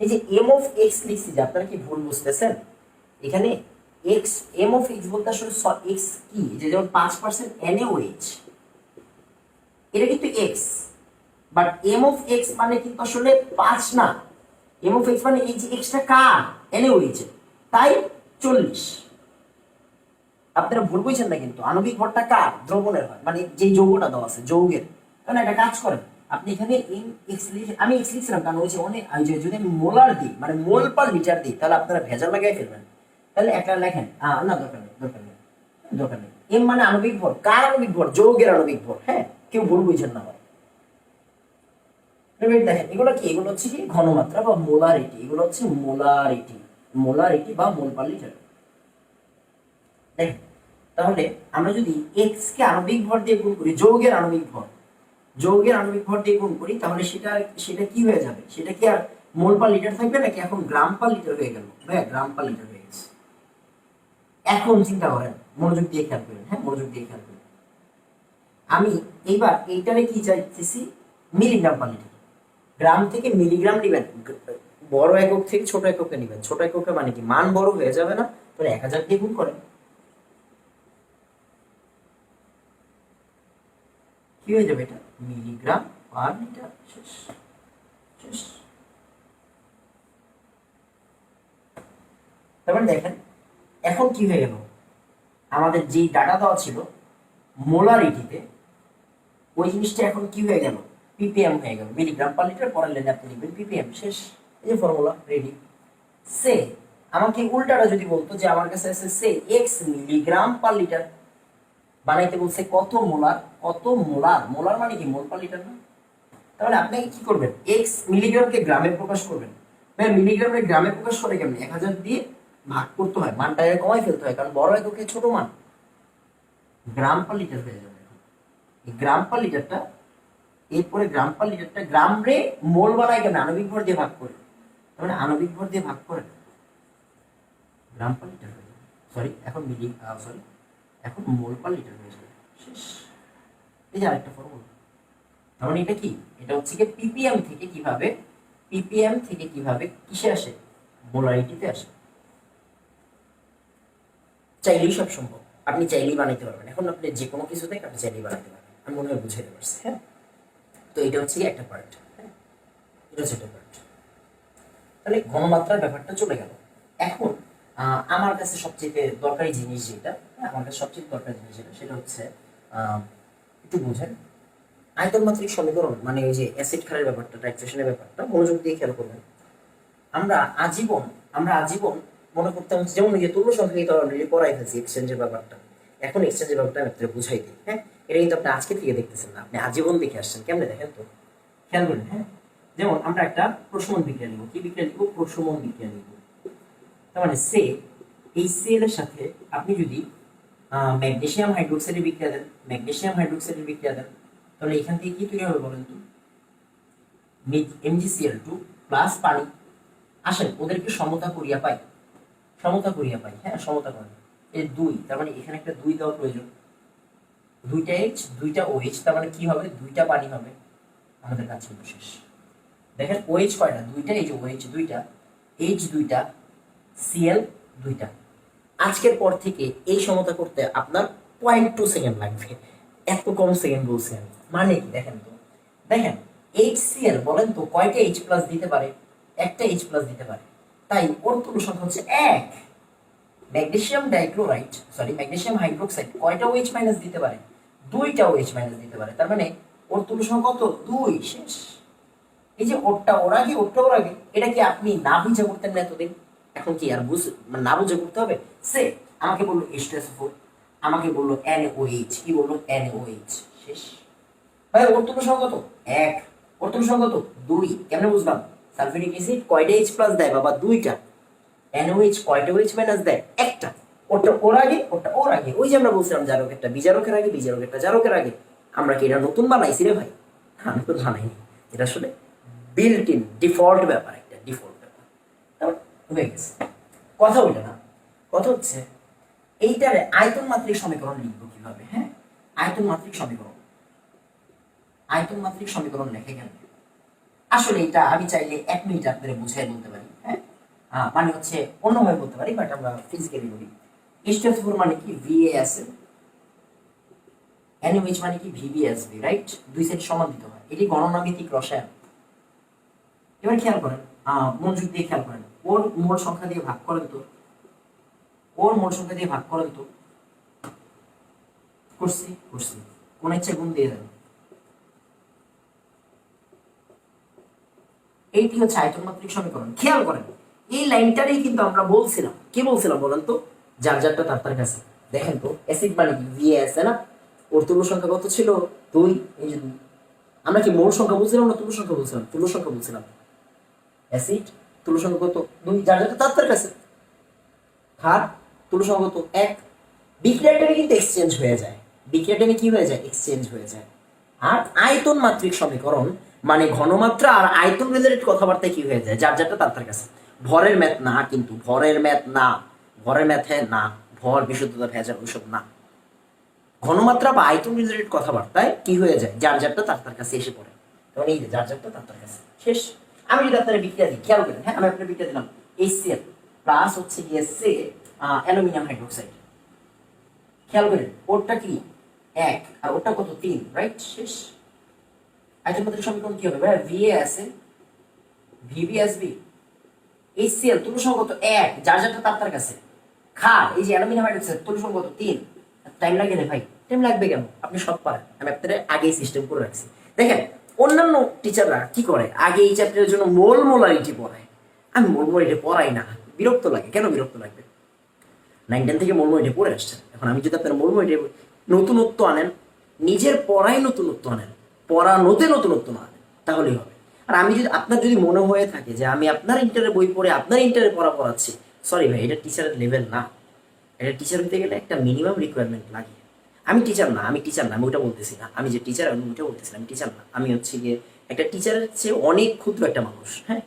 এই যে এম অফ এক্স লিখছি, যে আপনারা কি ভুল বুঝতেছেন, এখানে এক্স এম অফ এক্স বলতে আসলে এক্স কি, যে যেমন 5% NaOH, এটা কিন্তু X, but M of X মানে কিন্তু আসলে 5 না, এম অফ এক্স মানে এই যে এক্সটা কার, NaOH, তাই 40। আপনারা ভুল বুঝছেন না কিন্তু, আণবিক ভরটা কার, দ্রবণের হয়, মানে যে যৌগটা দেওয়া আছে যৌগের। কারণ একটা কাজ করেন আপনি এখানে আমি এক্স লিখছিলাম কারণ ওই যে অনেক যদি আমি মোলার দিই মানে মোল পার লিটার দিই, তাহলে আপনারা ভেজাল লাগাই ফেলবেন। তাহলে একটা লেখেন না, দরকার নেই, দরকার নেই, দরকার নেই। এম মানে আণবিক ভর, কার আণবিক ভর, যৌগের আণবিক ভর। হ্যাঁ, কেউ ভুল বুঝছেন না ভাই। দেখেন এগুলো কি, এগুলো হচ্ছে কি ঘনমাত্রা বা মোলারিটি, এগুলো হচ্ছে মোলারিটি, মোলারিটি বা মোল পার লিটার। দেখেন তাহলে আমরা যদি এক্স কে আণবিক ভর দিয়ে গুণ করি, যৌগের আণবিক ভর, যৌগের আণবিক ভর দিয়ে গুণ করি, তাহলে সেটা সেটা কি হয়ে যাবে, সেটা কি আর মোল পার লিটার থাকবে নাকি এখন গ্রাম পার লিটার হয়ে গেল, ভাই গ্রাম পার লিটার হয়ে গেছে। এখন চিন্তা করেন, মনোযোগ দিয়ে খেয়াল করেন, হ্যাঁ মনোযোগ দিয়ে খেয়াল করেন, আমি এইবার এইটারে কি চাইতেছি, মিলিগ্রাম পার লিটার। গ্রাম থেকে মিলিগ্রাম নিবেন, বড় একক থেকে ছোট এককে নিবেন, ছোট এককে মানে কি মান বড় হয়ে যাবে না, তাহলে 1000 দিয়ে গুণ করেন, কি হয়ে যাবে এটা, মিলিগ্রাম পার লিটার, শেষ শেষ। তারপর দেখেন এখন কি হয়ে গেল, আমাদের যেই ডাটা দেওয়া ছিল মোলারিটিতে, ওই জিনিসটা এখন কি হয়ে গেল, পিপিএম হয়ে গেল, মিলিগ্রাম পার লিটার, পরের লাইনে আপনি লিখবেন পিপিএম, শেষ। এই যে ফর্মুলা রেডি। সে আমাকে উল্টাটা যদি বলতো যে আমার কাছে আছে সে এক্স মিলিগ্রাম পার লিটার, বানাইতে বলছে কত মোলার, কত মোলার, মোলার মানে কি মোল পার লিটার না। তাহলে আপনি কি করবেন, এক্স মিলিগ্রামকে গ্রামে প্রকাশ করবেন। মিলিগ্রামে গ্রামে প্রকাশ করে কেমন, 1000 দিয়ে ভাগ করতে হয়, মানটা কমাই ফেলতে হয়, কারণ বড় এককে ছোট মান, গ্রাম পার লিটার হয়ে যাবে। এই গ্রাম পার লিটারটা, এরপরে গ্রাম পার লিটারটা গ্রাম রে মোল বানায় কেন, আণবিক ভর দিয়ে ভাগ করে, তার মানে আণবিক ভর দিয়ে ভাগ করে গ্রাম পার লিটার হয়ে যাবে। সরি, এখন এখন মোল পার লিটার হয়ে যাবে। শেষ। এই যে আরেকটা ফর্মুলা। তার মানে এটা কি, এটা হচ্ছে কি পিপিএম থেকে কিভাবে কিসে আসে, মোলারিটিতে আসে। চাইলেই সব সম্ভব, আপনি চাইলেই বানাইতে পারবেন। এখন আপনি যে কোনো কিছুতে আপনি চাইলেই বানাইতে পারবেন, আমি মনে হয় বুঝাইতে পারছি। হ্যাঁ, তো এটা হচ্ছে একটা পার্ট। হ্যাঁ, এটা হচ্ছে একটা পার্ট। তাহলে ঘনমাত্রার ব্যাপারটা চলে গেল। এখন আমার কাছে সবচেয়ে দরকারি জিনিস যেটা, আমার কাছে সবচেয়ে দরকারি জিনিস যেটা, সেটা হচ্ছে একটু বুঝেন আয়তন মাত্রিক সমীকরণ, মানে ওই যে অ্যাসিড ক্ষারের ব্যাপারটা, টাইট্রেশনের ব্যাপারটা মনোযোগ দিয়ে খেয়াল করবেন। আমরা আজীবন মনে করতাম, যেমন ওই যে তুল্য সংখ্যা তো অলরেডি পড়াই ফেলছি এক্সচেঞ্জের ব্যাপারটা। এখন এক্সচেঞ্জের ব্যাপারটা আমি আপনাদের বুঝাই দিই। হ্যাঁ, এটা কিন্তু আপনি আজকে থেকে দেখতেছেন না, আপনি আজীবন দেখে আসছেন। কেমনে দেখেন তো, খেয়াল করেন। হ্যাঁ, যেমন আমরা একটা প্রশমন বিক্রিয়া নিব। কি বিক্রিয়া নিব? প্রশমন বিক্রিয়া নিব। তার মানে এই সেল এর সাথে আপনি যদি ম্যাগনেসিয়াম হাইড্রোক্সাইডের বিক্রিয়া দেন, তাহলে এখান থেকে কি তৈরি হবে বলেন তো? MgCl2 প্লাস পানি। আসেন ওদেরকে সমতা করিয়া পাই। হ্যাঁ, সমতা করি। এই 2, তার মানে এখানে একটা 2 দেওয়া প্রয়োজন। 2টা H 2টা OH, তার মানে কি হবে? 2টা পানি হবে। আমাদের কাজ কিন্তু শেষ। দেখেন OH কয়টা? 2টা। এই যে OH 2টা, H 2টা, Cl 2টা। আজকের পর থেকে এই সমতা করতে আপনার 0.2 সেকেন্ড লাগবে। এত কম সেকেন্ড বলছি আমি, মানে কি দেখেন তো। দেখেন HCl বলেন তো কয়টা H প্লাস দিতে পারে? একটা H প্লাস দিতে পারে। তাই ওর তুল্য সংখ্যা হচ্ছে 1। ম্যাগনেসিয়াম হাইড্রোক্সাইড কয়টা OH মাইনাস দিতে পারে? 2টা OH মাইনাস দিতে পারে। তার মানে ওর তুল্য সংখ্যা কত? 2। শেষ। এই যে ওরটা ওর আগে, এটা কি আপনি না বুঝে করতেন না এতদিন? এখন কি আর না বুঝে করতে হবে? সে আমাকে বললো H2SO4, আমাকে বললো NaOH, কি বললো? NaOH। শেষ। ভাই ওর তুল্য সংখ্যা কত? 1। ওর তুল্য সংখ্যা কত? 2। কেমনে বুঝলাম? সালফিউরিক অ্যাসিড কয়টা H প্লাস দেয় বাবা? 2টা। NaOH কয়টা OH মাইনাস দেয়? একটা। ওটা ওর আগে, ওই যে আমরা বলছিলাম জারকেরটা বিজারকের আগে, বিজারকেরটা জারকের আগে। আমরা কি এটা নতুন বানাইছি রে ভাই? আমি তো বানাইনি, এটা আসলে বিল্ট ইন ডিফল্ট ব্যাপার, একটা ডিফল্ট ব্যাপার। তারপর হয়ে গেছে কথা, ওইটা না। কথা হচ্ছে এইটারে আয়তন মাত্রিক সমীকরণ লিখবো কিভাবে? হ্যাঁ, আয়তন মাত্রিক সমীকরণ লেখে কেন? আসলে এটা আমি চাইলে 1 মিনিট আপনাদের বুঝাই বলতে পারি। হ্যাঁ, মানে হচ্ছে অন্যভাবে বলতে পারি, বাট আমরা ফিজিক্যালি বলি। H2SO4 মানে কি? VaSN। NaOH মানে কি? VbSb, right? দুই সাইড সমান দিতে হয়, এটি গণনাভিত্তিক রসায়ন। এবার খেয়াল করেন, মনোযোগ দিয়ে খেয়াল করেন। ওর মোল সংখ্যা দিয়ে ভাগ করেন তো, করছি কোন ইচ্ছে গুণ দিয়ে দেন। এইটি হচ্ছে আয়তন মাত্রিক সমীকরণ। খেয়াল করেন এই লাইনটারই কিন্তু আমরা বলছিলাম, কি বলছিলাম বলেন তো? যার যারটা তার কাছে। দেখেন তো অ্যাসিড মানে কি? VaS না? ওর তুল্য সংখ্যা কত ছিল? 2। এই যে 2। আমরা কি মোল সংখ্যা বলছিলাম না তুল্য সংখ্যা বলছিলাম? তুল্য সংখ্যা বলছিলাম। অ্যাসিড তুল্য সংখ্যা কত? 2। যার যারটা তার কাছে। ক্ষার তুল্য সংখ্যা কত? 1। বিক্রিয়াটারে কিন্তু এক্সচেঞ্জ হয়ে যায়। কি হয়ে যায়? এক্সচেঞ্জ হয়ে যায়। আর আয়তন মাত্রিক সমীকরণ মানে ঘনমাত্রা আর আয়তন রিলেটেড কথাবার্তায় কি হয়ে যায়? যার যারটা তার কাছে। ভরের ম্যাথ না, কিন্তু ভরের ম্যাথে না, ভর বিশুদ্ধতা ভেজাল ওসব না। ঘনমাত্রা বা আয়তন রিলেটেড কথাবার্তায় কি হয়ে যায়? যার যারটা তার কাছে এসে পড়ে। তখন এই যে যার যারটা তার কাছে। শেষ। আমি যদি আপনার বিক্রিয়া দিই, খেয়াল করেন। হ্যাঁ, আমি আপনার বিক্রিয়া দিলাম HCl প্লাস হচ্ছে গিয়ে অ্যালুমিনিয়াম হাইড্রোক্সাইড। খেয়াল করেন ওরটা কি? 1 আর ওরটা কত? 3, রাইট? শেষ। আয়তন মাত্রিক সমীকরণ কি হবে ভাই? VaSN VbSb HCl তুল্য সংখ্যা কত? 1। যার যারটা তার কাছে। ক্ষার এই যে অ্যালুমিনিয়াম হাইড্রোক্সাইড তুল্য সংখ্যা কত? 3। টাইম লাগে না ভাই? টাইম লাগবে কেন? আপনি সব পারেন, আমি আপনাদের আগেই সিস্টেম করে রাখছি। দেখেন অন্যান্য টিচাররা কি করে, আগে এই চ্যাপ্টারের জন্য মোলারিটি পড়ায়। আমি মোলারিটি পড়াই না, বিরক্ত লাগে। কেন বিরক্ত লাগবে? 9-10 থেকে মোলারিটি পড়ে আসছেন। এখন আমি যদি আপনার মোলারিটি নতুনত্ব আনেন, নিজের পড়াই নতুনত্ব আনেন, পড়ানোতে নতুনত্ব না আনেন, তাহলেই হবে। আর আমি যদি আপনার যদি মনে হয়ে থাকে যে আমি আপনার ইন্টারের বই পড়ে আপনার ইন্টারের পড়াচ্ছি, সরি ভাই, এটা টিচারের লেভেল না। এটা টিচার হতে গেলে একটা মিনিমাম রিকোয়ারমেন্ট লাগে। আমি টিচার না, আমি ওটা বলতেছি না, আমি যে টিচার আমি ওটা বলতেছি না, আমি টিচার না, আমি হচ্ছে গিয়ে একটা টিচারের চেয়ে অনেক ক্ষুদ্র একটা মানুষ। হ্যাঁ,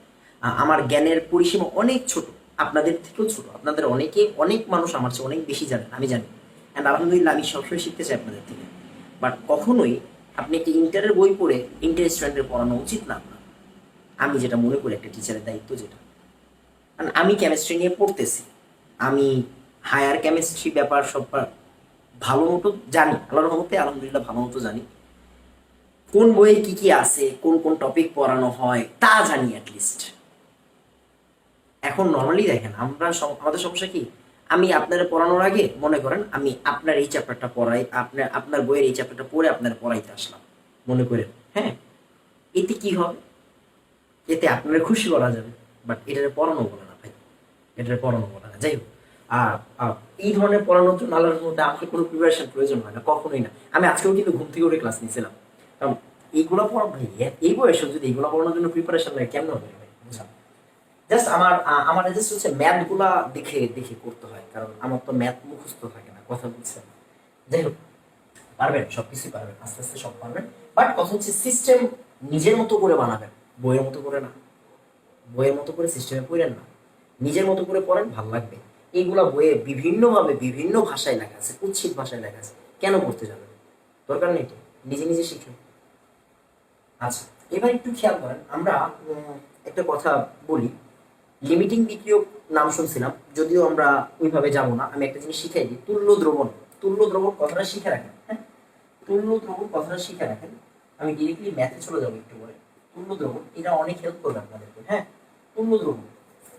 আমার জ্ঞানের পরিসীমা অনেক ছোট, আপনাদের থেকেও ছোট, আপনাদের অনেক মানুষ আমার চেয়ে অনেক বেশি জানেন, আমি জানি। অ্যান্ড আলহামদুলিল্লাহ আমি সবসময় শিখতে চাই আপনাদের থেকে। বাট কখনোই আপনি একটি ইন্টারের বই পড়ে ইন্টার স্টুডেন্টের পড়ানো উচিত না আপনার। আমি যেটা মনে করি একটা টিচারের দায়িত্ব যেটা, কারণ আমি কেমিস্ট্রি নিয়ে পড়তেছি, আমি হায়ার কেমিস্ট্রি ব্যাপার সব ভালো মতো জানি, আল্লাহর রহমতে আলহামদুলিল্লাহ ভালো মতো জানি। কোন বইয়ে কি কি আছে, কোন কোন টপিক পড়ানো হয় তা জানি অ্যাটলিস্ট। এখন নর্মালি দেখেন আমরা আমাদের সমস্যা কি, আমি আপনার পড়ানোর আগে মনে করেন আমি আপনার এই চ্যাপ্টারটা পড়াই, আপনার বইয়ের এই চ্যাপ্টারটা পড়ে আপনার পড়াইতে আসলাম মনে করেন। হ্যাঁ, এতে কি হবে, এতে আপনার খুশি করা যাবে, বাট এটারে পড়ানো বলে না ভাই, এটারে পড়ানো বলে না। যাই হোক, আর এই ধরনের পড়ানোর জন্য আল্লাহর মধ্যে আমাকে কোনো প্রিপারেশন প্রয়োজন হয় না, কখনোই না। আমি আজকেও কিন্তু ঘুম থেকে উঠে ক্লাস নিয়েছিলাম, কারণ এইগুলো পড়া ভাই, এই বয়সে যদি এইগুলো পড়ানোর জন্য প্রিপারেশন লাগে কেমন হবে ভাই, বুঝলাম। জাস্ট আমার জাস্ট হচ্ছে ম্যাথ গুলা দেখে দেখে করতে হয়, কারণ আমার তো ম্যাথ মুখস্থ থাকে না, কথা বুঝছেন। যাই হোক, পারবেন, সবকিছুই পারবেন, আস্তে আস্তে সব পারবেন। বাট কথা হচ্ছে সিস্টেম নিজের মতো করে বানাবেন, বইয়ের মতো করে না। বইয়ের মতো করে সিস্টেমে পড়েন না, নিজের মতো করে পড়েন, ভাল লাগবে। এইগুলা বইয়ে বিভিন্নভাবে বিভিন্ন ভাষায় লেখা আছে, কুৎসিত ভাষায় লেখা আছে, কেন পড়তে যাবেন, দরকার নেই তো, নিজে নিজে শিখেন। আচ্ছা, এবার একটু খেয়াল করেন, আমরা একটা কথা বলি, লিমিটিং বিক্রিয়ক নাম শুনছিলাম, যদিও আমরা ওইভাবে যাব না, আমি একটা জিনিস শিখাই দিই, তুল্য দ্রবণ। তুল্য দ্রবণ কথাটা শিখে রাখেন, হ্যাঁ, তুল্য দ্রবণ কথাটা শিখে রাখেন। আমি ডিরেক্টলি ম্যাথে চলে যাবো একটু পরে। তুল্য দ্রবণ এটা অনেক হেল্প করবে আপনাদেরকে। হ্যাঁ, তুল্য দ্রবণ,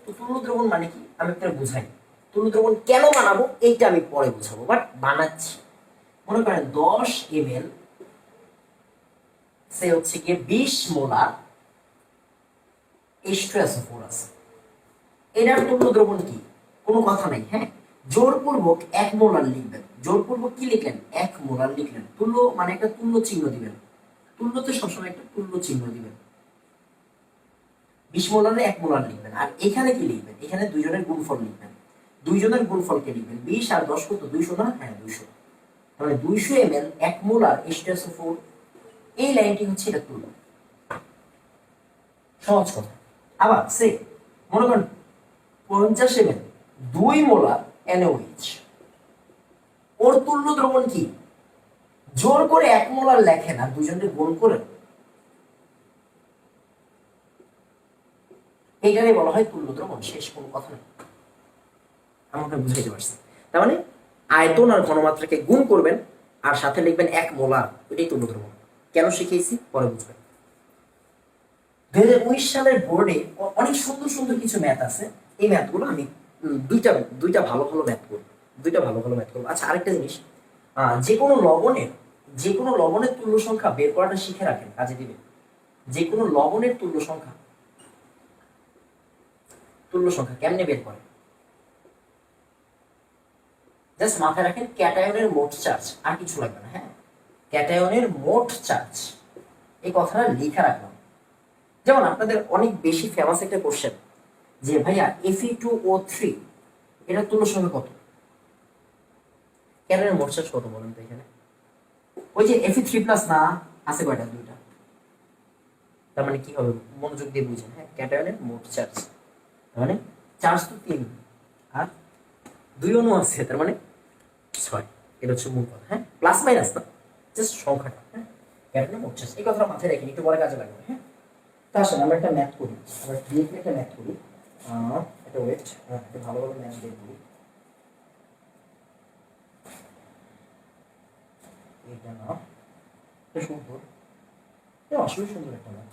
তো তুল্য দ্রবণ মানে কি আমি একটা বুঝাই। তুল্য দ্রবণ কেন বানাবো এইটা আমি পরে বুঝাবো, বাট বানাচ্ছি। মনে করেন 10 ml সে হচ্ছে গিয়ে 20 মোলার H2SO4 আছে, এটার তুল্য দ্রবণ কি, কোনো কথা নাই। হ্যাঁ, জোরপূর্বক 1 মোলার লিখবেন, জোরপূর্বক কি লিখলেন, 1 মোলার লিখলেন। তুল্য মানে একটা তুল্য চিহ্ন দিবেন, তুল্যতে সবসময় একটা তুল্য চিহ্ন দিবেন। 20 মোলারে 1 মোলার লিখবেন, আর এখানে কি লিখবেন, এখানে দুইজনের গুণফল লিখবেন, দুইজনের গুণফলকে লিখবেন। 20 আর 10 কত, 200 না, হ্যাঁ 200, মানে 200 ml 1 মোলার H2SO4, এই লাইনটি হচ্ছে এটা তুল্য, সহজ কথা। আবার সে মনে করেন 50 ml 2 মোলার NaOH, ওর তুল্য দ্রবণ কি, জোর করে 1 মোলার লেখেন আর দুজনকে গুণ করেন, এইটারে বলা হয় তুল্য দ্রবণ, শেষ, কোনো কথা নেই। আমাকে বুঝাইতে পারছি, তার মানে আয়তন আর ঘনমাত্রাকে গুণ করবেন আর সাথে লিখবেন 1 মোলার, এটাই তুল্য দ্রবণ। কেন শিখিয়েছি পরে বুঝবেন। 2019 সালের বোর্ডে অনেক সুন্দর সুন্দর কিছু ম্যাথ আছে, এই ম্যাথগুলো আমি দুইটা ভালো ভালো ম্যাথ করবো, আচ্ছা, আরেকটা জিনিস, যে কোনো লবণের তুল্য সংখ্যা বের করাটা শিখে রাখেন, কাজে দিবে। যে কোনো লবণের তুল্য সংখ্যা কেমনে বের করে, জাস্ট মাথায় রাখেন ক্যাটায়নের মোট চার্জ, আর কিছু লাগবে না। হ্যাঁ, ক্যাটায়নের মোট চার্জ, এই কথাটা লিখে রাখলাম। যেমন আপনাদের অনেক বেশি ফেমাস একটা কোশ্চেন যে ভাইয়া Fe2O3 এটা তুল্য সংখ্যা কত, ক্যাটায়নের মোট চার্জ কত বলেন তো এখানে, ওই যে Fe3+ না আছে কয়টা, 2টা, তার মানে কি হবে, মনোযোগ দিয়ে বুঝেন। হ্যাঁ, ক্যাটায়নের মোট চার্জ মানে চার্জ তো 3 আর 2 অণু আছে, তার মানে 6, এটা হচ্ছে মূল কথা। হ্যাঁ, প্লাস মাইনাস না, জাস্ট সংখ্যাটা। হ্যাঁ, ক্যাটায়নের মোট চার্জ, এই কথাটা মাথায় রেখে একটু পরে কাজে লাগবে। হ্যাঁ, তা আসলে আমরা একটা ম্যাথ করি, আমরা ডিরেক্টলি একটা ম্যাথ করি, এটা ওয়েট, একটা ভালো ভালো ম্যাথ বের করি। এটা না, এটা সুন্দর, এটা আসলে সুন্দর একটা ম্যাথ।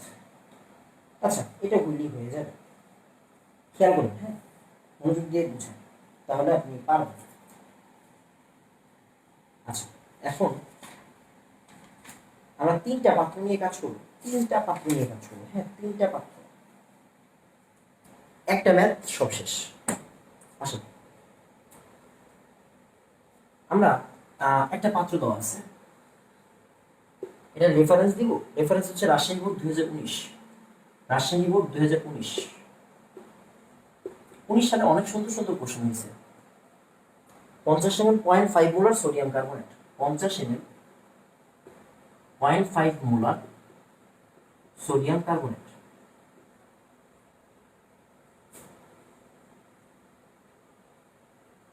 আচ্ছা, এটা বললেই হয়ে যাবে, খেয়াল করুন। হ্যাঁ, মনোযোগ দিয়ে বুঝেন, তাহলে আপনি পারবেন। আচ্ছা, এখন আমরা 3টা পাত্র নিয়ে কাজ করবো, হ্যাঁ 3টা পাত্র, একটা ম্যাথ সব শেষ। আসুন, আমরা একটা পাত্র দেওয়া আছে, এটা রেফারেন্স দিব, রেফারেন্স হচ্ছে রাজশাহী বোর্ড 2019, রাজশাহী বোর্ড 2019 সালে অনেক সুন্দর সুন্দর কোশ্চেন হয়েছে। 50 ml 0.5 molar sodium carbonate, 50 ml 0.5 molar sodium carbonate.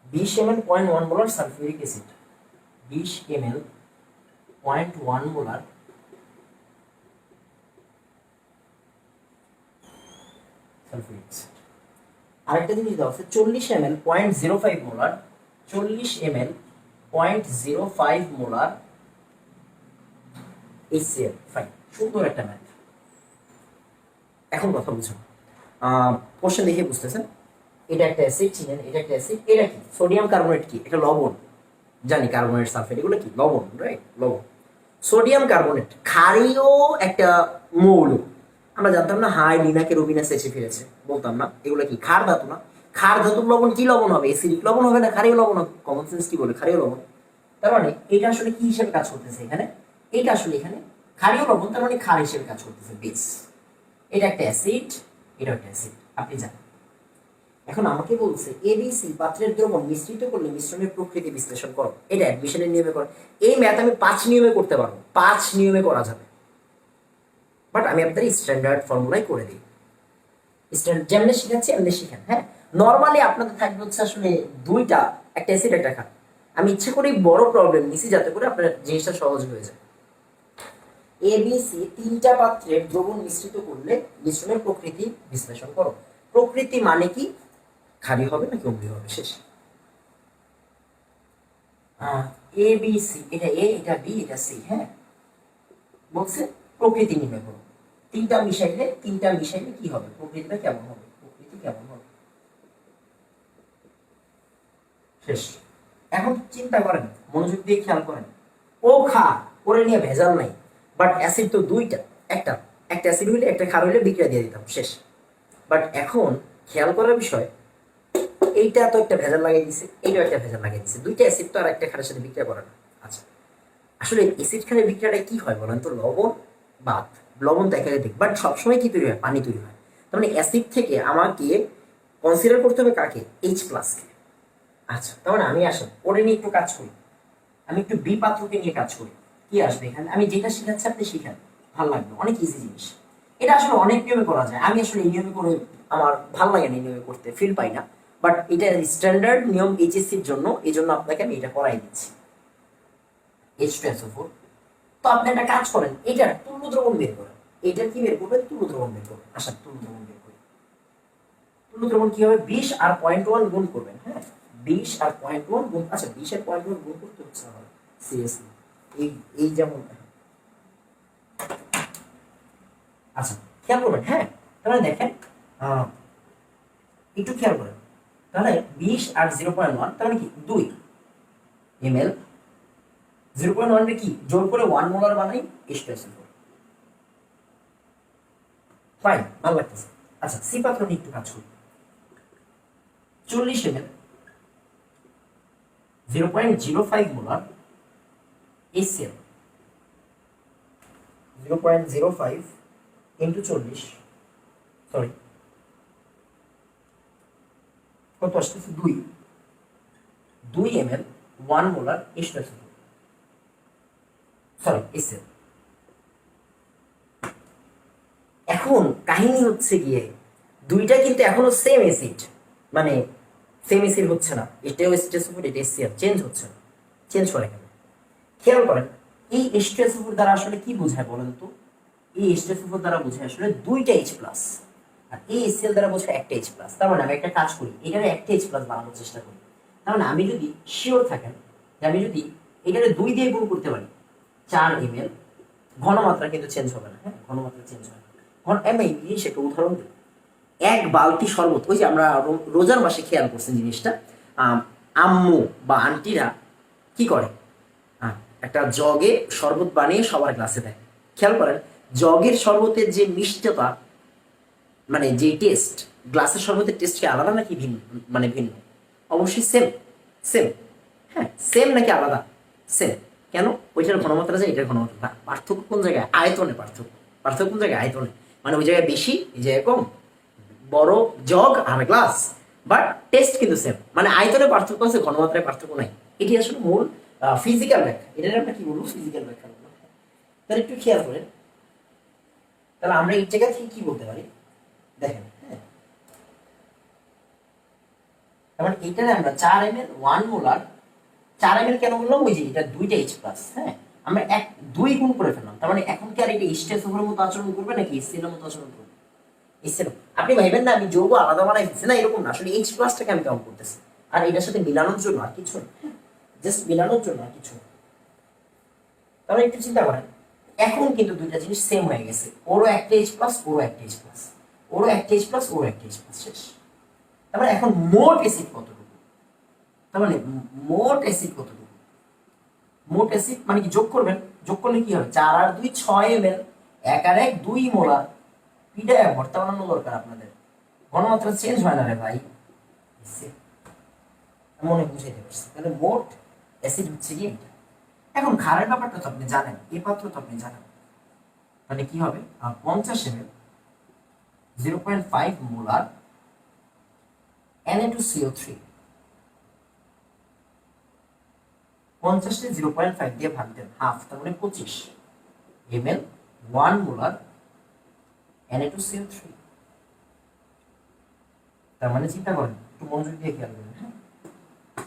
20 ml 0.1 molar sulphuric acid. 20 ml 0.1 molar sulphuric acid. আরেকটা জিনিস দেওয়া আছে 40 ml 0.05 molar, 40 ml 0.05 molar HCl। Fine, সুন্দর একটা ম্যাথ। এখন কথা বুঝুন, কোশ্চেন দেখে বুঝতেছেন এটা একটা অ্যাসিড, চিনেন এটা একটা অ্যাসিড, এটা কি সোডিয়াম কার্বনেট, কি এটা লবণ, জানি কার্বনেট সালফেট এগুলো কি লবণ, রাইট লবণ। সোডিয়াম কার্বনেট ক্ষারীয় একটা মৌল, আমরা জানতাম না হাই লিনাকে রুবিনাস এসে ফিরেছে, বলতাম না এগুলো কি ক্ষার ধাতু না? ক্ষার ধাতুর লবণ কি লবণ হবে? অ্যাসিডিক লবণ হবে না ক্ষারীয় লবণ হবে? কমন সেন্স কি বলে ক্ষারীয় লবণ। তার মানে এটা আসলে কি হিসেবে কাজ করতেছে এখানে? এটা আসলে এখানে ক্ষারীয় লবণ, তার মানে ক্ষার হিসেবে কাজ করতেছে, বেস। এটা একটা অ্যাসিড, এটা একটা অ্যাসিড, আপনি জানেন। এখন আমাকে বলছে এবিসি পাত্রের দ্রবণ মিশ্রিত করলে মিশ্রণের প্রকৃতি বিশ্লেষণ করো। এটা অ্যাডমিশনের নিয়মে করো। এই ম্যাথ আমি 5 নিয়মে করতে পারবো, 5 নিয়মে করা যাবে, বাট আমি আপনাদের স্ট্যান্ডার্ড ফর্মুলায় করে দিই। স্ট্যান্ডার্ড যেমনি শিখাচ্ছি এমনি শিখেন। হ্যাঁ, নর্মালি আপনাদের থাকবে হচ্ছে আসলে দুইটা, একটা অ্যাসিড একটা ক্ষার। আমি ইচ্ছে করেই বড় প্রবলেম নিছি যাতে করে আপনার জিনিসটা সহজ হয়ে যায়। এবিসি 3টা পাত্রের দ্রবণ মিশ্রিত করলে মিশ্রণের প্রকৃতি বিশ্লেষণ করো। প্রকৃতি মানে কি? ক্ষারীয় হবে নাকি অম্লীয় হবে, শেষ। এবিসি, এটা এ, এটা বি, এটা সি। হ্যাঁ, বলছে প্রকৃতি নির্ণয় করো। তিনটা মিশাইলে কি হবে, প্রকৃতিটা কেমন হবে, প্রকৃতি কেমন হবে, শেষ। এখন চিন্তা করেন, মনোযোগ দিয়ে খেয়াল করেন। ও ক্ষার, ওরে নিয়ে ভেজাল নাই, বাট অ্যাসিড তো দুইটা, একটা অ্যাসিড হইলে একটা ক্ষার হইলে বিক্রিয়া দিয়ে দিতাম, শেষ। বাট এখন খেয়াল করার বিষয়, এইটা তো একটা ভেজাল লাগিয়ে দিছে, এইটাও একটা ভেজাল লাগিয়ে দিছে, দুইটা অ্যাসিড তো আর একটা ক্ষারের সাথে বিক্রিয়া করে না। আচ্ছা, আসলে অ্যাসিড ক্ষারের বিক্রিয়াটা কি হয় বলেন তো? লবণ বাদ, লবণ তো একা দিক, বাট সবসময় কি তৈরি হয়? পানি তৈরি হয়। তার মানে অ্যাসিড থেকে আমাকে কনসিডার করতে হবে কাকে? H প্লাসকে। আচ্ছা, তার মানে আমি আসলে ওরে নিয়ে একটু কাজ করি, আমি একটু বি পাত্রকে নিয়ে কাজ করি। কি আসবে এখানে? আমি যেটা শিখাচ্ছি আপনি শিখান, ভালো লাগবে, অনেক ইজি জিনিস। এটা আসলে অনেক নিয়মে করা যায়, আমি আসলে এই নিয়মে করে আমার ভালো লাগে না, এই নিয়মে করতে ফিল পাই না, বাট এটা স্ট্যান্ডার্ড নিয়ম এইচএসসির জন্য, এই জন্য আপনাকে আমি এটা করাই দিচ্ছি। H2SO4। তো আপনি একটা কাজ করেন, এটার তুল্য দ্রবণ বের করেন। এটার কি বের করবেন? তুল্য দ্রবণ বের করবেন। আচ্ছা, তুল্য দ্রবণ বের করি। তুল্য দ্রবণ কি হবে? 20 আর 0.1 গুণ করবেন। হ্যাঁ, 20 আর 0.1 গুণ, আচ্ছা 20 আর 0.1 গুণ করতে হচ্ছে আমার সিরিয়াসলি, এই যেমন। আচ্ছা, খেয়াল করবেন। হ্যাঁ, তাহলে দেখেন একটু খেয়াল করেন, তাহলে 20 আর 0.1 তার মানে কি 2 ml, 0.1 রে কি জোর করে 1 মোলার বানাই H2SO4। ফাইন, ভালো লাগতেছে। আচ্ছা, সি পাত্র নিয়ে একটু কাজ করি। 40 ml 0.05 molar HCl। 0.05 into 40, sorry কত আসতেছে? 2 ml 1 molar H2SO4, sorry HCl। এখন কাহিনী হচ্ছে গিয়ে দুইটা কিন্তু এখনো সেম অ্যাসিড, মানে সেম অ্যাসিড হচ্ছে না, এটাও H2SO4 এটা HCl, চেঞ্জ হচ্ছে না। চেঞ্জ করে কেন? খেয়াল করেন, এই H2SO4 দ্বারা আসলে কি বোঝায় বলেন তো? এই H2SO4 দ্বারা বোঝায় আসলে দুইটা H প্লাস, আর এই HCl দ্বারা বোঝায় একটা H প্লাস। তার মানে আমি একটা কাজ করি, এটারে একটা H প্লাস বানানোর চেষ্টা করি। তার মানে আমি যদি শিওর থাকেন যে আমি যদি এটারে 2 দিয়ে গুণ করতে পারি, 4 ml, ঘনমাত্রা কিন্তু চেঞ্জ হবে না। হ্যাঁ, ঘনমাত্রা চেঞ্জ হয় না। আমি একটা উদাহরণ দিই। 1 বালতি শরবত, ওই যে আমরা রোজার মাসে খেয়াল করছেন জিনিসটা, আম্মু বা আন্টিরা কি করে, একটা জগে শরবত বানিয়ে সবার গ্লাসে দেয়। খেয়াল করেন, জগের শরবতের যে মিষ্টতা, মানে যে টেস্ট, গ্লাসের শরবতের টেস্ট কি আলাদা নাকি ভিন্ন? মানে ভিন্ন, অবশ্যই সেম। সেম, হ্যাঁ সেম নাকি আলাদা? সেম। কেন? ওইটার ঘনমাত্রা যায়, এটার ঘনমাত্রা। পার্থক্য কোন জায়গায়? আয়তনে পার্থক্য। পার্থক্য কোন জায়গায়? আয়তনে। মানে ওই জায়গায় বেশি, এই জায়গায় কম, বড় জগ আর গ্লাস, বাট টেস্ট কিন্তু সেম। মানে আয়তনে পার্থক্য আছে, ঘনমাত্রায় পার্থক্য নাই। এটি আসলে মূল ফিজিক্যাল ব্যাখ্যা, এটার আমরা কি বলবো, ফিজিক্যাল ব্যাখ্যা বলবো। তাহলে একটু খেয়াল করেন, তাহলে আমরা এই জায়গা থেকে কি বলতে পারি, দেখেন হ্যাঁ, তারপরে এইটারে আমরা 4 ml 1 মোলার, 4 ml কেন বললাম, ওই যে এটা দুইটা H প্লাস, হ্যাঁ আমরা 2 গুণ করে ফেললাম, তার মানে এখন কি আর এটা H2SO4 এর মতো আচরণ করবে নাকি HCl এর মতো আচরণ করবে? HCl, আপনি ভাইবেন না আমি যৌগ আলাদা বানাই ফেলছি, না এরকম না, আসলে H প্লাসটাকে আমি কাউন্ট করতেছি, আর এটার সাথে মিলানোর জন্য আর কিছু না, জাস্ট মিলানোর জন্য আর কিছু না। তাহলে একটু চিন্তা করেন, এখন কিন্তু দুইটা জিনিস সেম হয়ে গেছে, ওরও একটা H প্লাস, ওরও একটা H প্লাস, ওরও একটা H প্লাস, ওরও একটা H প্লাস, শেষ। তারপরে এখন মোট অ্যাসিড কতটুকু, তার মানে মোট অ্যাসিড কতটুকু, মোট অ্যাসিড মানে কি যোগ করবেন, যোগ করলে কি হবে, 4 আর 2 6 ml, 1 আর 1 2 মোলার, পিডা ভর্তা বানানো দরকার আপনাদের, ঘনমাত্রা চেঞ্জ হয় না রে ভাই, মনে বুঝাইতে পারছি। তাহলে মোট অ্যাসিড হচ্ছে কি এটা। এখন ক্ষারের ব্যাপারটা তো আপনি জানেন, এই পাত্র তো আপনি জানেন, তাহলে কি হবে 50 ml 0.5 মোলার Na2CO3, 50 কে 0.5 দিয়ে ভাগ দেন, হাফ, তার মানে 25 ml 1 মোলার Na2CO3। তার মানে চিন্তা করেন, একটু মনোযোগ দিয়ে খেয়াল করেন, হ্যাঁ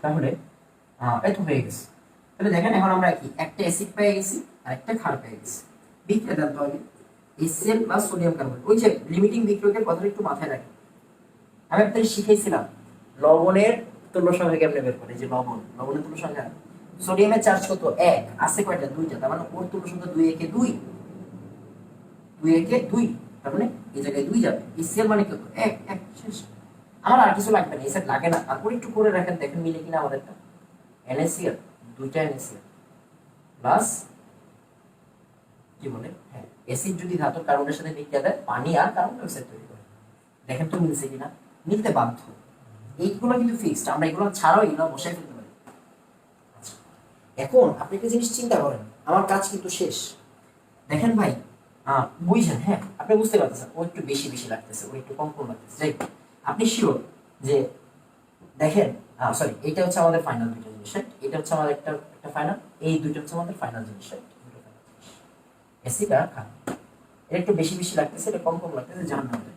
তাহলে এই তো হয়ে গেছে। তাহলে দেখেন এখন আমরা কি একটা অ্যাসিড পেয়ে গেছি আর একটা ক্ষার পেয়ে গেছি, বিক্রিয়া দেন তো আগে HCl প্লাস সোডিয়াম কার্বনেট, ওই যে লিমিটিং বিক্রিয়কের কথাটা একটু মাথায় রাখেন, আমি আপনাদের শিখাইছিলাম লবণের তুল্য সংখ্যা কেমনে বের করে, যে লবণের তুল্য সংখ্যা, সোডিয়ামের চার্জ কত 1, আছে কয়টা 2টা, তার মানে ওর তুল্য সংখ্যা 2 একে 2, 2 একে 2, তার মানে এই জায়গায় 2 যাবে, HCl মানে কত 1 1, শেষ। আমার আর কিছু লাগবে না, এসব লাগে না, তারপর একটু করে রাখেন, দেখেন মিলে কিনা আমাদেরটা, NaCl, দুইটা NaCl প্লাস কি বলে, হ্যাঁ অ্যাসিড যদি ধাতুর কার্বনের সাথে বিক্রিয়া দেয় পানি আর কার্বন ডাই অক্সাইড তৈরি করে, দেখেন তো মিলছে কিনা, মিলতে বাধ্য, এইগুলো কিন্তু ফিক্সড, আমরা এগুলো ছাড়াও এগুলো বসাই ফেলতে পারি। আচ্ছা, এখন আপনি একটা জিনিস চিন্তা করেন, আমার কাজ কিন্তু শেষ, দেখেন ভাই বুঝছেন, হ্যাঁ আপনি বুঝতে পারতেছেন, ও একটু বেশি বেশি লাগতেছে, ও একটু কম কম লাগতেছে, যাই আপনি শিওর যে দেখেন, সরি এটা হচ্ছে আমাদের ফাইনাল দুইটা জিনিস, এটা হচ্ছে আমাদের একটা একটা ফাইনাল, এই দুইটা হচ্ছে আমাদের ফাইনাল জিনিস, অ্যাসিড আর ক্ষার, এটা একটু বেশি বেশি লাগতেছে, এটা কম কম লাগতেছে, জাহান নামে।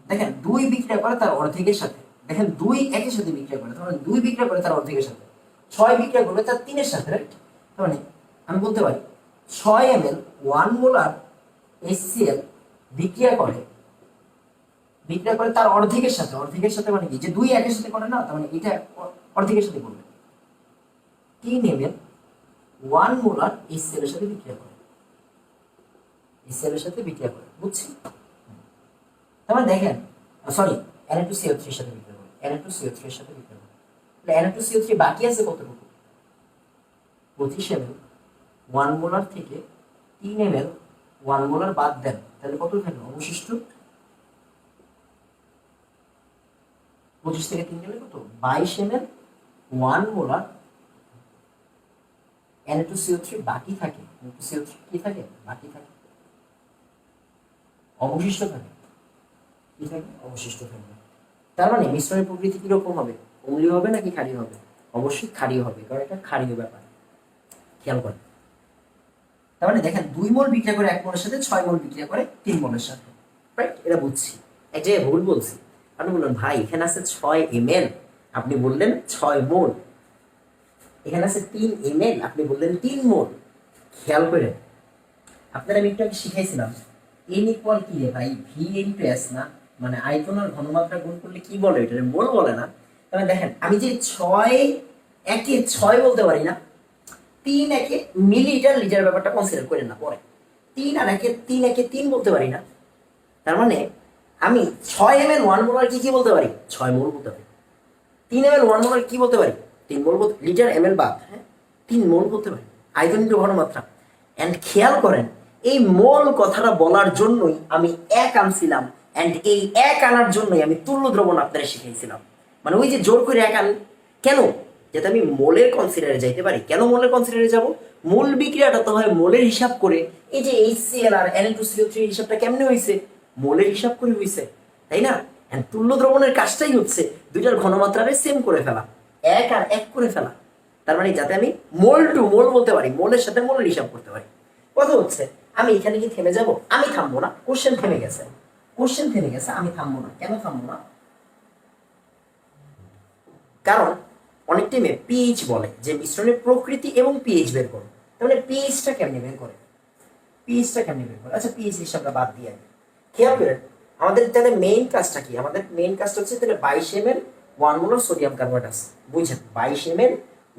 দেখেন 2 বিক্রিয়া করে তার অর্ধেকের সাথে, দেখেন 2 একের সাথে বিক্রিয়া করে, তার মানে 2 বিক্রিয়া করে তার অর্ধেকের সাথে, 6 বিক্রিয়া করবে তার 3 এর সাথে, রাইট, তার মানে আমি বলতে পারি 6 ml 1 মোলার HCl বিক্রিয়া করে তার অর্ধেকের সাথে, অর্ধেকের সাথে মানে কি, যে 2 একের সাথে করে না, তার মানে এটা অর্ধেকের সাথে করবে, 3 ml 1 মোলার HCl এর সাথে বিক্রিয়া করে, HCl এর সাথে বিক্রিয়া করে, বুঝছি। তারপরে দেখেন সরি Na2CO3 এর সাথে বিক্রিয়া করে, Na2CO3 এর সাথে বিক্রিয়া করে, তাহলে Na2CO3 বাকি আছে কতটুকু, 25 ml 1 মোলার থেকে 3 ml 1 মোলার বাদ দেন, তাহলে কত থাকবে অবশিষ্ট, 25 থেকে 3 গেলে কত 22 ml 1 মোলার Na2CO3 বাকি থাকে, Na2CO3 কি থাকে বাকি থাকে, অবশিষ্ট থাকে, কি থাকে অবশিষ্ট থাকবে। তার মানে মিশ্রণের প্রকৃতি কিরকম হবে, অম্লীয় হবে নাকি ক্ষারীয় হবে, অবশ্যই ক্ষারীয় হবে, কারণ এটা ক্ষারীয় ব্যাপার, খেয়াল করেন। তার মানে দেখেন 2 মোল বিক্রিয়া করে 1 মোলের সাথে, 6 মোল বিক্রিয়া করে 3 মোলের সাথে, রাইট, এটা বুঝছি। এক জায়গায় ভুল বলছি, আপনি বললেন ভাই এখানে আছে 6 ml, আপনি বললেন 6 মোল, এখানে আছে 3 ml, আপনি বললেন 3 মোল, খেয়াল করে আপনারা আমি একটু আগে শিখাইছিলাম n ইকুয়াল কি রে ভাই, v ইনটু s না, মানে আয়তন আর ঘনমাত্রা গুণ করলে কি বলে, এটা মোল বলে না। তাহলে দেখেন আমি যে 6 একে 6 বলতে পারি না, 3 একে মিলিলিটার লিটার ব্যাপারটা কনসিডার করেন না, পরে 3 আর একে 3 একে 3 বলতে পারি না, তার মানে আমি 6 ml 1 মোলার কি বলতে পারি, 6 মোল বলতে পারি, 3 ml 1 মোলার কি বলতে পারি, 3 মোল বলতে, লিটার ml বাদ, হ্যাঁ 3 মোল বলতে পারি, আয়তন ইনটু ঘনমাত্রা। এন্ড খেয়াল করেন এই মোল কথাটা বলার জন্যই আমি 1 আনছিলাম, এন্ড এই 1 আনার জন্যই আমি তুল্য দ্রবণ আপনাদের শিখাইছিলাম, মানে ওই যে জোর করে 1 আন, কেন, যাতে আমি মোলের কনসিডারে যাইতে পারি। কেন মোলের কনসিডারে যাব, মূল বিক্রিয়াটা তো হয় মোলের হিসাব করে, এই যে HCl আর Na2CO3 হিসাবটা কেমনে হইছে, মোলের হিসাব করে হইছে, তাই না। তুল্য দ্রবণের কাজটাই হচ্ছে দুইটার ঘনমাত্রারে সেম করে ফেলা, 1 আর 1 করে ফেলা, তার মানে যাতে আমি মোল টু মোল বলতে পারি, মোলের সাথে মোলের হিসাব করতে পারি। কথা হচ্ছে আমি এখানে কি থেমে যাব? আমি থামবো না, কোশ্চেন থেমে গেছে, কোশ্চেন থেমে গেছে, আমি থামবো না। কেন থামবো না? কারণ অনেক টিমে পিএইচ বলে যে মিশ্রণের প্রকৃতি এবং পিএইচ বের করো। তাহলে পিএইচটা কেমনে বের করে? পিএইচটা কেমনে বের করে? আচ্ছা পিএইচ হিসাবটা বাদ দিয়ে আগে খেয়াল করেন আমাদের তাহলে মেইন কাজটা কি? আমাদের মেইন কাজটা হচ্ছে তাহলে 22 ml 1 মোলার সোডিয়াম কার্বনেট আছে, বুঝছেন? 22 ml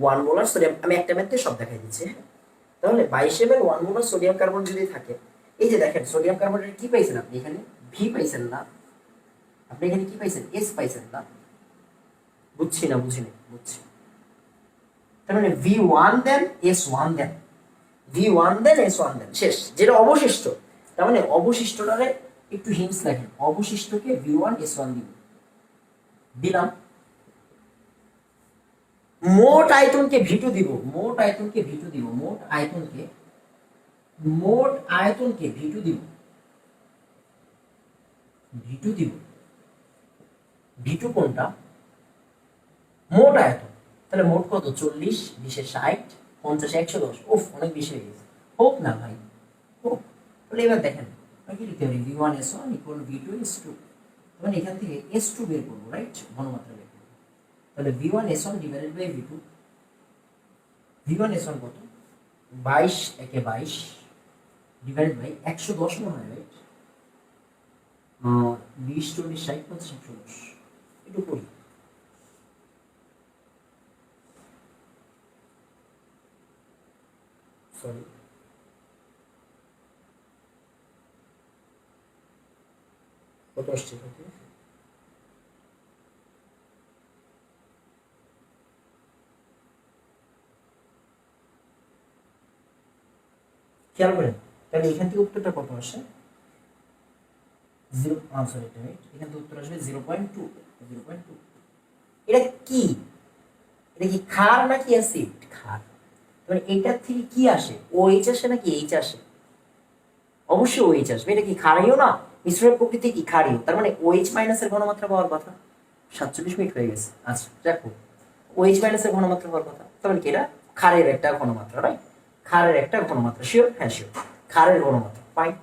1 মোলার সোডিয়াম, আমি একটা ম্যাথে সব দেখাই দিচ্ছি। তাহলে 22 ml 1 মোলার সোডিয়াম কার্বন যদি থাকে, এই যে দেখেন সোডিয়াম কার্বনেট কি পাইছেন আপনি? এখানে ভি পাইছেন না, আপনি এখানে কি পাইছেন? এস পাইছেন না? বুঝছি না, বুঝিনি, বুঝছি। তার মানে V1 দেন S1 দেন, V1 দেন S1 দেন, শেষ। যেটা অবশিষ্ট, তার মানে অবশিষ্টটারে একটু হিন্টস লেখেন, অবশিষ্টকে V1 S1 দিব, দিলাম। মোট আয়তনকে V2 দিব, মোট আয়তনকে V2 দিব, মোট আয়তনকে V2 দিব, V2 দিব। V2 কোনটা? মোট আয়তন। তাহলে মোট কত? 40, 20 এ 60, 50 এ 110। উফ, অনেক বেশি হয়ে গেছে। হোক না ভাই, হোক। তাহলে এবার দেখেন আমি কি লিখতে পারি? V1 S1 equal V2 S2। মানে এখান থেকে S2 বের করবো, রাইট? ঘনমাত্রা বের করবো। তাহলে V1 S1 divided by V2। V1 S1 কত? 22 একে 22 ডিভাইডেড বাই 110 মনে হয়, রাইট? 20, 40, 60, 50, 110 একটু করি। সরি, কত আসছে? খেয়াল করেন তাহলে এখান থেকে উত্তরটা কত আসে? 0, সরি একটা মিনিট, এখান থেকে উত্তর আসবে 0.2। 0.2 এটা কি? এটা কি ক্ষার নাকি অ্যাসিড? ক্ষার। মানে এটার থেকে কি আসে? OH আসে নাকি H আসে? অবশ্যই OH আসবে। এটা কি ক্ষারীয় না? মিশ্রণের প্রকৃতি কি ক্ষারীয়, তার মানে OH মাইনাসের ঘনমাত্রা পাওয়ার কথা। 47 মিনিট হয়ে গেছে। আচ্ছা দেখো, OH মাইনাসের ঘনমাত্রা পাওয়ার কথা, তার মানে কি এটা ক্ষারের একটা ঘনমাত্রা, রাইট? ক্ষারের একটা ঘনমাত্রা, শিওর? হ্যাঁ শিওর, ক্ষারের ঘনমাত্রা। ফাইন।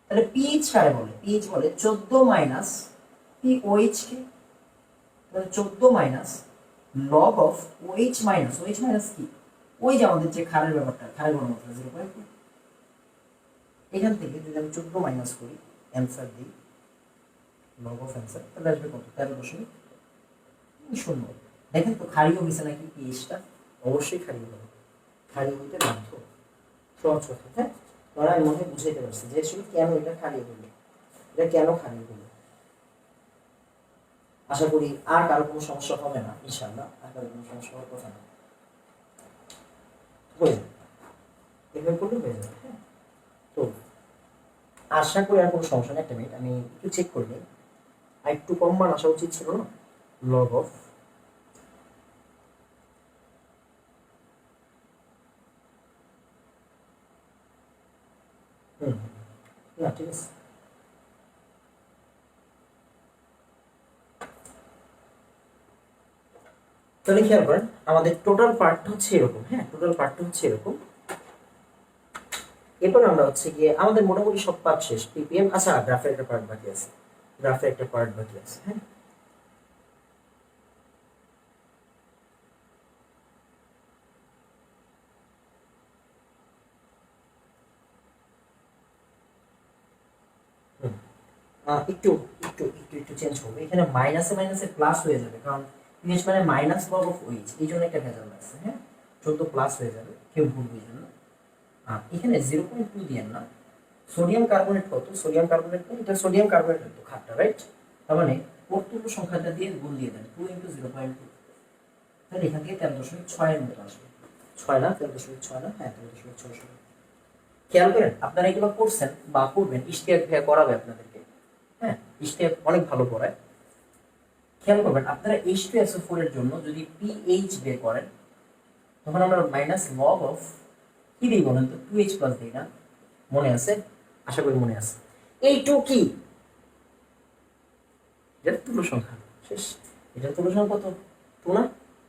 তাহলে পিএইচ কারে বলে? পিএইচ বলে 14 মাইনাস POH কে, তাহলে 14 minus log of OH minus, OH minus কি? ওই যে আমাদের যে ক্ষারের ব্যাপারটা, ক্ষারের ঘনমাত্রা 0.2। এখান থেকে যদি আমি 14 মাইনাস করি, অ্যান্সার দিই, লগ অফ অ্যান্সার, তাহলে আসবে কত? 13.0। দেখেন তো ক্ষারীয় হয়েছে নাকি পিএইচটা? অবশ্যই ক্ষারীয় হবে, ক্ষারীয় হইতে বাধ্য। সহজ কথা। হ্যাঁ, ধরা আমি মনে বুঝাইতে পারছি যে আসলে কেন এটা ক্ষারীয় হলো, এটা কেন ক্ষারীয় হলো। আশা করি আর কারো কোনো সমস্যা হবে না, ইনশাআল্লাহ আর কারো কোনো সমস্যা হওয়ার কথা না, হয়ে যাবে, এভাবে করলে হয়ে যাবে। হ্যাঁ, তো আশা করি আর কোনো সমস্যা নেই। একটা মিনিট আমি একটু চেক করে নিই, আর একটু কম মান আসা উচিত ছিল না? লগ অফ না, ঠিক আছে। তাহলে খেয়াল করেন আমাদের টোটাল পার্টটা হচ্ছে এরকম। হ্যাঁ, টোটাল পার্টটা হচ্ছে এরকম। এরপর আমরা হচ্ছে গিয়ে আমাদের মোটামুটি সব পার্ট শেষ। পিপিএম, আচ্ছা গ্রাফের একটা পার্ট বাকি আছে, গ্রাফের একটা পার্ট বাকি আছে। হ্যাঁ, একটু একটু একটু একটু চেঞ্জ করবো। এখানে মাইনাসে মাইনাসে প্লাস হয়ে যাবে, কারণ পিএইচ মানে মাইনাস লগ অফ ওএইচ, এই জন্য একটা ভেজাল লাগছে। হ্যাঁ, 14 প্লাস হয়ে যাবে, কেউ ভুল বুঝবেন না। এখানে 0.2 দিয়ে না। সোডিয়াম কার্বনেট কত? সোডিয়াম কার্বনেট, এটা সোডিয়াম কার্বনেট তো খাটটা, রাইট? তার মানে পর্তুল্য সংখ্যাটা দিয়ে গুণ দিয়ে দেন, 2 × 0.2। তাহলে এখান থেকে 13.6 এর মতো আসবে। 6 না, 13.6 না, হ্যাঁ 13.6। খেয়াল করেন আপনারা এগুলো করছেন বা করবেন, ইশতিয়াক ভাইয়া করাবে আপনাদেরকে। হ্যাঁ, ইশতিয়াক অনেক ভালো পড়ায়। খেয়াল করবেন আপনারা H2SO4 এর জন্য যদি পিএইচ বের করেন, তখন আমরা মাইনাস লগ অফ কি দিই বলেন তো? 2H প্লাস দিই না? মনে আছে? আশা করি মনে আছে। এই 2 কি? এটার তুল্য সংখ্যা, শেষ। এটার তুল্য সংখ্যা কত? 2 না?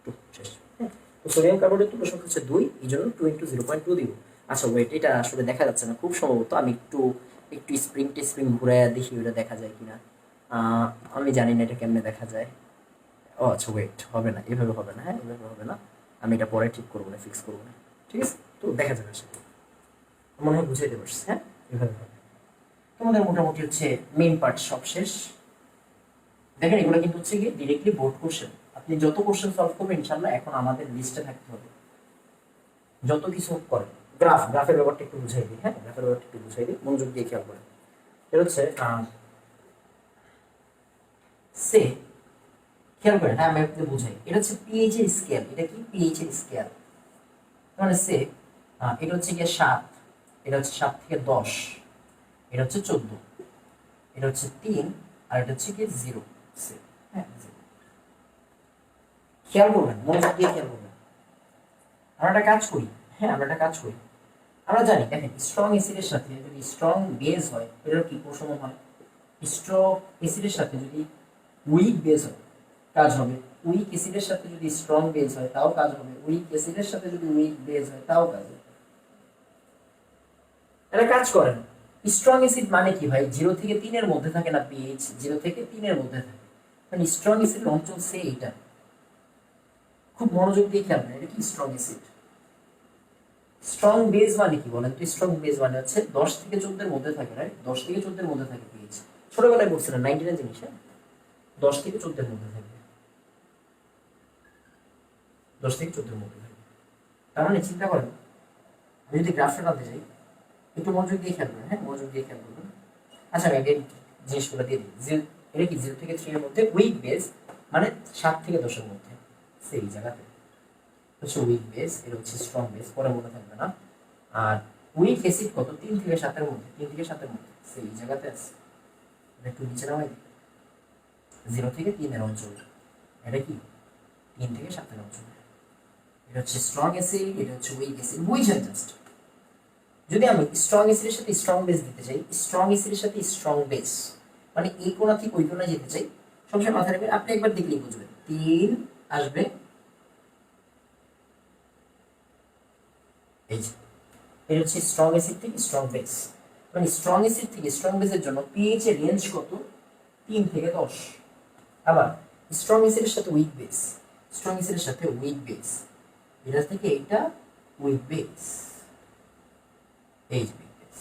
2, শেষ। হ্যাঁ, তো সোডিয়াম কার্বনেট তুল্য সংখ্যা হচ্ছে 2, এই জন্য 2 × 0.2 দিব। আচ্ছা ওয়েট, এটা আসলে দেখা যাচ্ছে না খুব সম্ভবত, আমি একটু একটু স্প্রিং ঘুরাইয়া দেখি ওটা দেখা যায় কিনা। আমি জানি না এটা কেমনে দেখা যায়। ও আচ্ছা ওয়েট, হবে না, এভাবে হবে না, হ্যাঁ এভাবে হবে না, আমি এটা পরে ঠিক করবো না, ফিক্স করবো না, ঠিক আছে? তো দেখা যাবে সেটা, মনে হয় বুঝাইতে পারছি। হ্যাঁ এভাবে হবে। তোমাদের মোটামুটি হচ্ছে মেইন পার্ট সব শেষ। দেখেন এগুলো কিন্তু হচ্ছে গিয়ে ডিরেক্টলি বোর্ড কোশ্চেন, আপনি যত কোশ্চেন সলভ করবেন ইনশাল্লাহ এখন আমাদের লিস্টে থাকতে হবে, যত কিছু করেন। গ্রাফের ব্যাপারটা একটু বুঝাই দিই, হ্যাঁ গ্রাফের ব্যাপারটা একটু বুঝাই দিই, মনোযোগ দিয়ে খেয়াল করেন। এটা হচ্ছে সে, খেয়াল করেন, হ্যাঁ আমি আপনাকে বুঝাই, এটা হচ্ছে পিএইচ এর স্কেল। এটা কি পিএইচ এর স্কেল? মানে সে এটা হচ্ছে গিয়ে 7, এটা হচ্ছে 7 থেকে 10, এটা হচ্ছে 14, এটা হচ্ছে 3, আর এটা হচ্ছে গিয়ে 0। হ্যাঁ খেয়াল করবেন, মনোযোগ দিয়ে খেয়াল করবেন। আমরা একটা কাজ করি, হ্যাঁ আমরা একটা কাজ করি, আমরা জানি দেখেন স্ট্রং অ্যাসিডের সাথে যদি স্ট্রং বেস হয় এটার কি প্রসম হয়, স্ট্রং অ্যাসিডের সাথে যদি উইক বেস হয় কাজ হবে, উইক অ্যাসিডের সাথে যদি স্ট্রং বেস হয় তাও কাজ হবে, উইক অ্যাসিডের সাথে যদি উইক বেস হয় তাও কাজ হবে। এটা কাজ করেন, স্ট্রং অ্যাসিড মানে কি ভাই, 0 থেকে 3 এর মধ্যে থাকে না পিএইচ, 0 থেকে 3 এর মধ্যে থাকে, মানে স্ট্রং অ্যাসিডের অঞ্চল সে এটা। খুব মনোযোগ দিয়ে খেয়াল করেন, এটা কি স্ট্রং অ্যাসিড। স্ট্রং বেস মানে কি বলেন তো? স্ট্রং বেস মানে হচ্ছে 10 থেকে 14 এর মধ্যে থাকে, রাইট? 10 থেকে 14 এর মধ্যে থাকে পিএইচ। ছোটবেলায় বলছিলেন 99 জিনিস, হ্যাঁ 10 থেকে 14 এর মধ্যে থাকবে, 10 থেকে 14 এর মধ্যে থাকবে। তার মানে চিন্তা করেন, আমি যদি গ্রাফটা টানতে যাই, একটু মনোযোগ দিয়ে খেয়াল করবেন, হ্যাঁ মনোযোগ দিয়ে খেয়াল করবেন। আচ্ছা আমি আগে জিনিসগুলো দিয়ে দিই। এটা কি 0 থেকে 3 এর মধ্যে উইক বেস, মানে 7 থেকে 10 এর মধ্যে, সেই জায়গাতে হচ্ছে উইক বেস, এটা হচ্ছে স্ট্রং বেস, পরে মনে থাকবে না। আর উইক অ্যাসিড কত? 3 থেকে 7 এর মধ্যে, 3 থেকে 7 এর মধ্যে, সেই জায়গাতে আছে। এটা একটু নিচে নামাই, 0 থেকে 3 এর অঞ্চল, এটা কি 3 থেকে 7 এর অঞ্চল। এটা হচ্ছে স্ট্রং অ্যাসিড, এটা হচ্ছে উইক অ্যাসিড, বুঝছেন জাস্ট। যদি আমি স্ট্রং অ্যাসিডের সাথে স্ট্রং বেস দিতে চাই, স্ট্রং অ্যাসিডের সাথে স্ট্রং বেস, মানে এই কোণা থেকে ওই কোণা যেতে চাই, সবসময় মাথায় রাখবেন, আপনি একবার দেখলেই বুঝবেন, 3 আসবে, এই যে এটা হচ্ছে স্ট্রং অ্যাসিড থেকে স্ট্রং বেস, মানে স্ট্রং অ্যাসিড থেকে স্ট্রং বেসের জন্য পিএইচ এর রেঞ্জ কত? 3 থেকে 10। আবার স্ট্রং অ্যাসিডের সাথে উইক বেস, স্ট্রং অ্যাসিডের সাথে উইক বেস, এটা থেকে এটা উইক বেস, এই যে উইক বেস,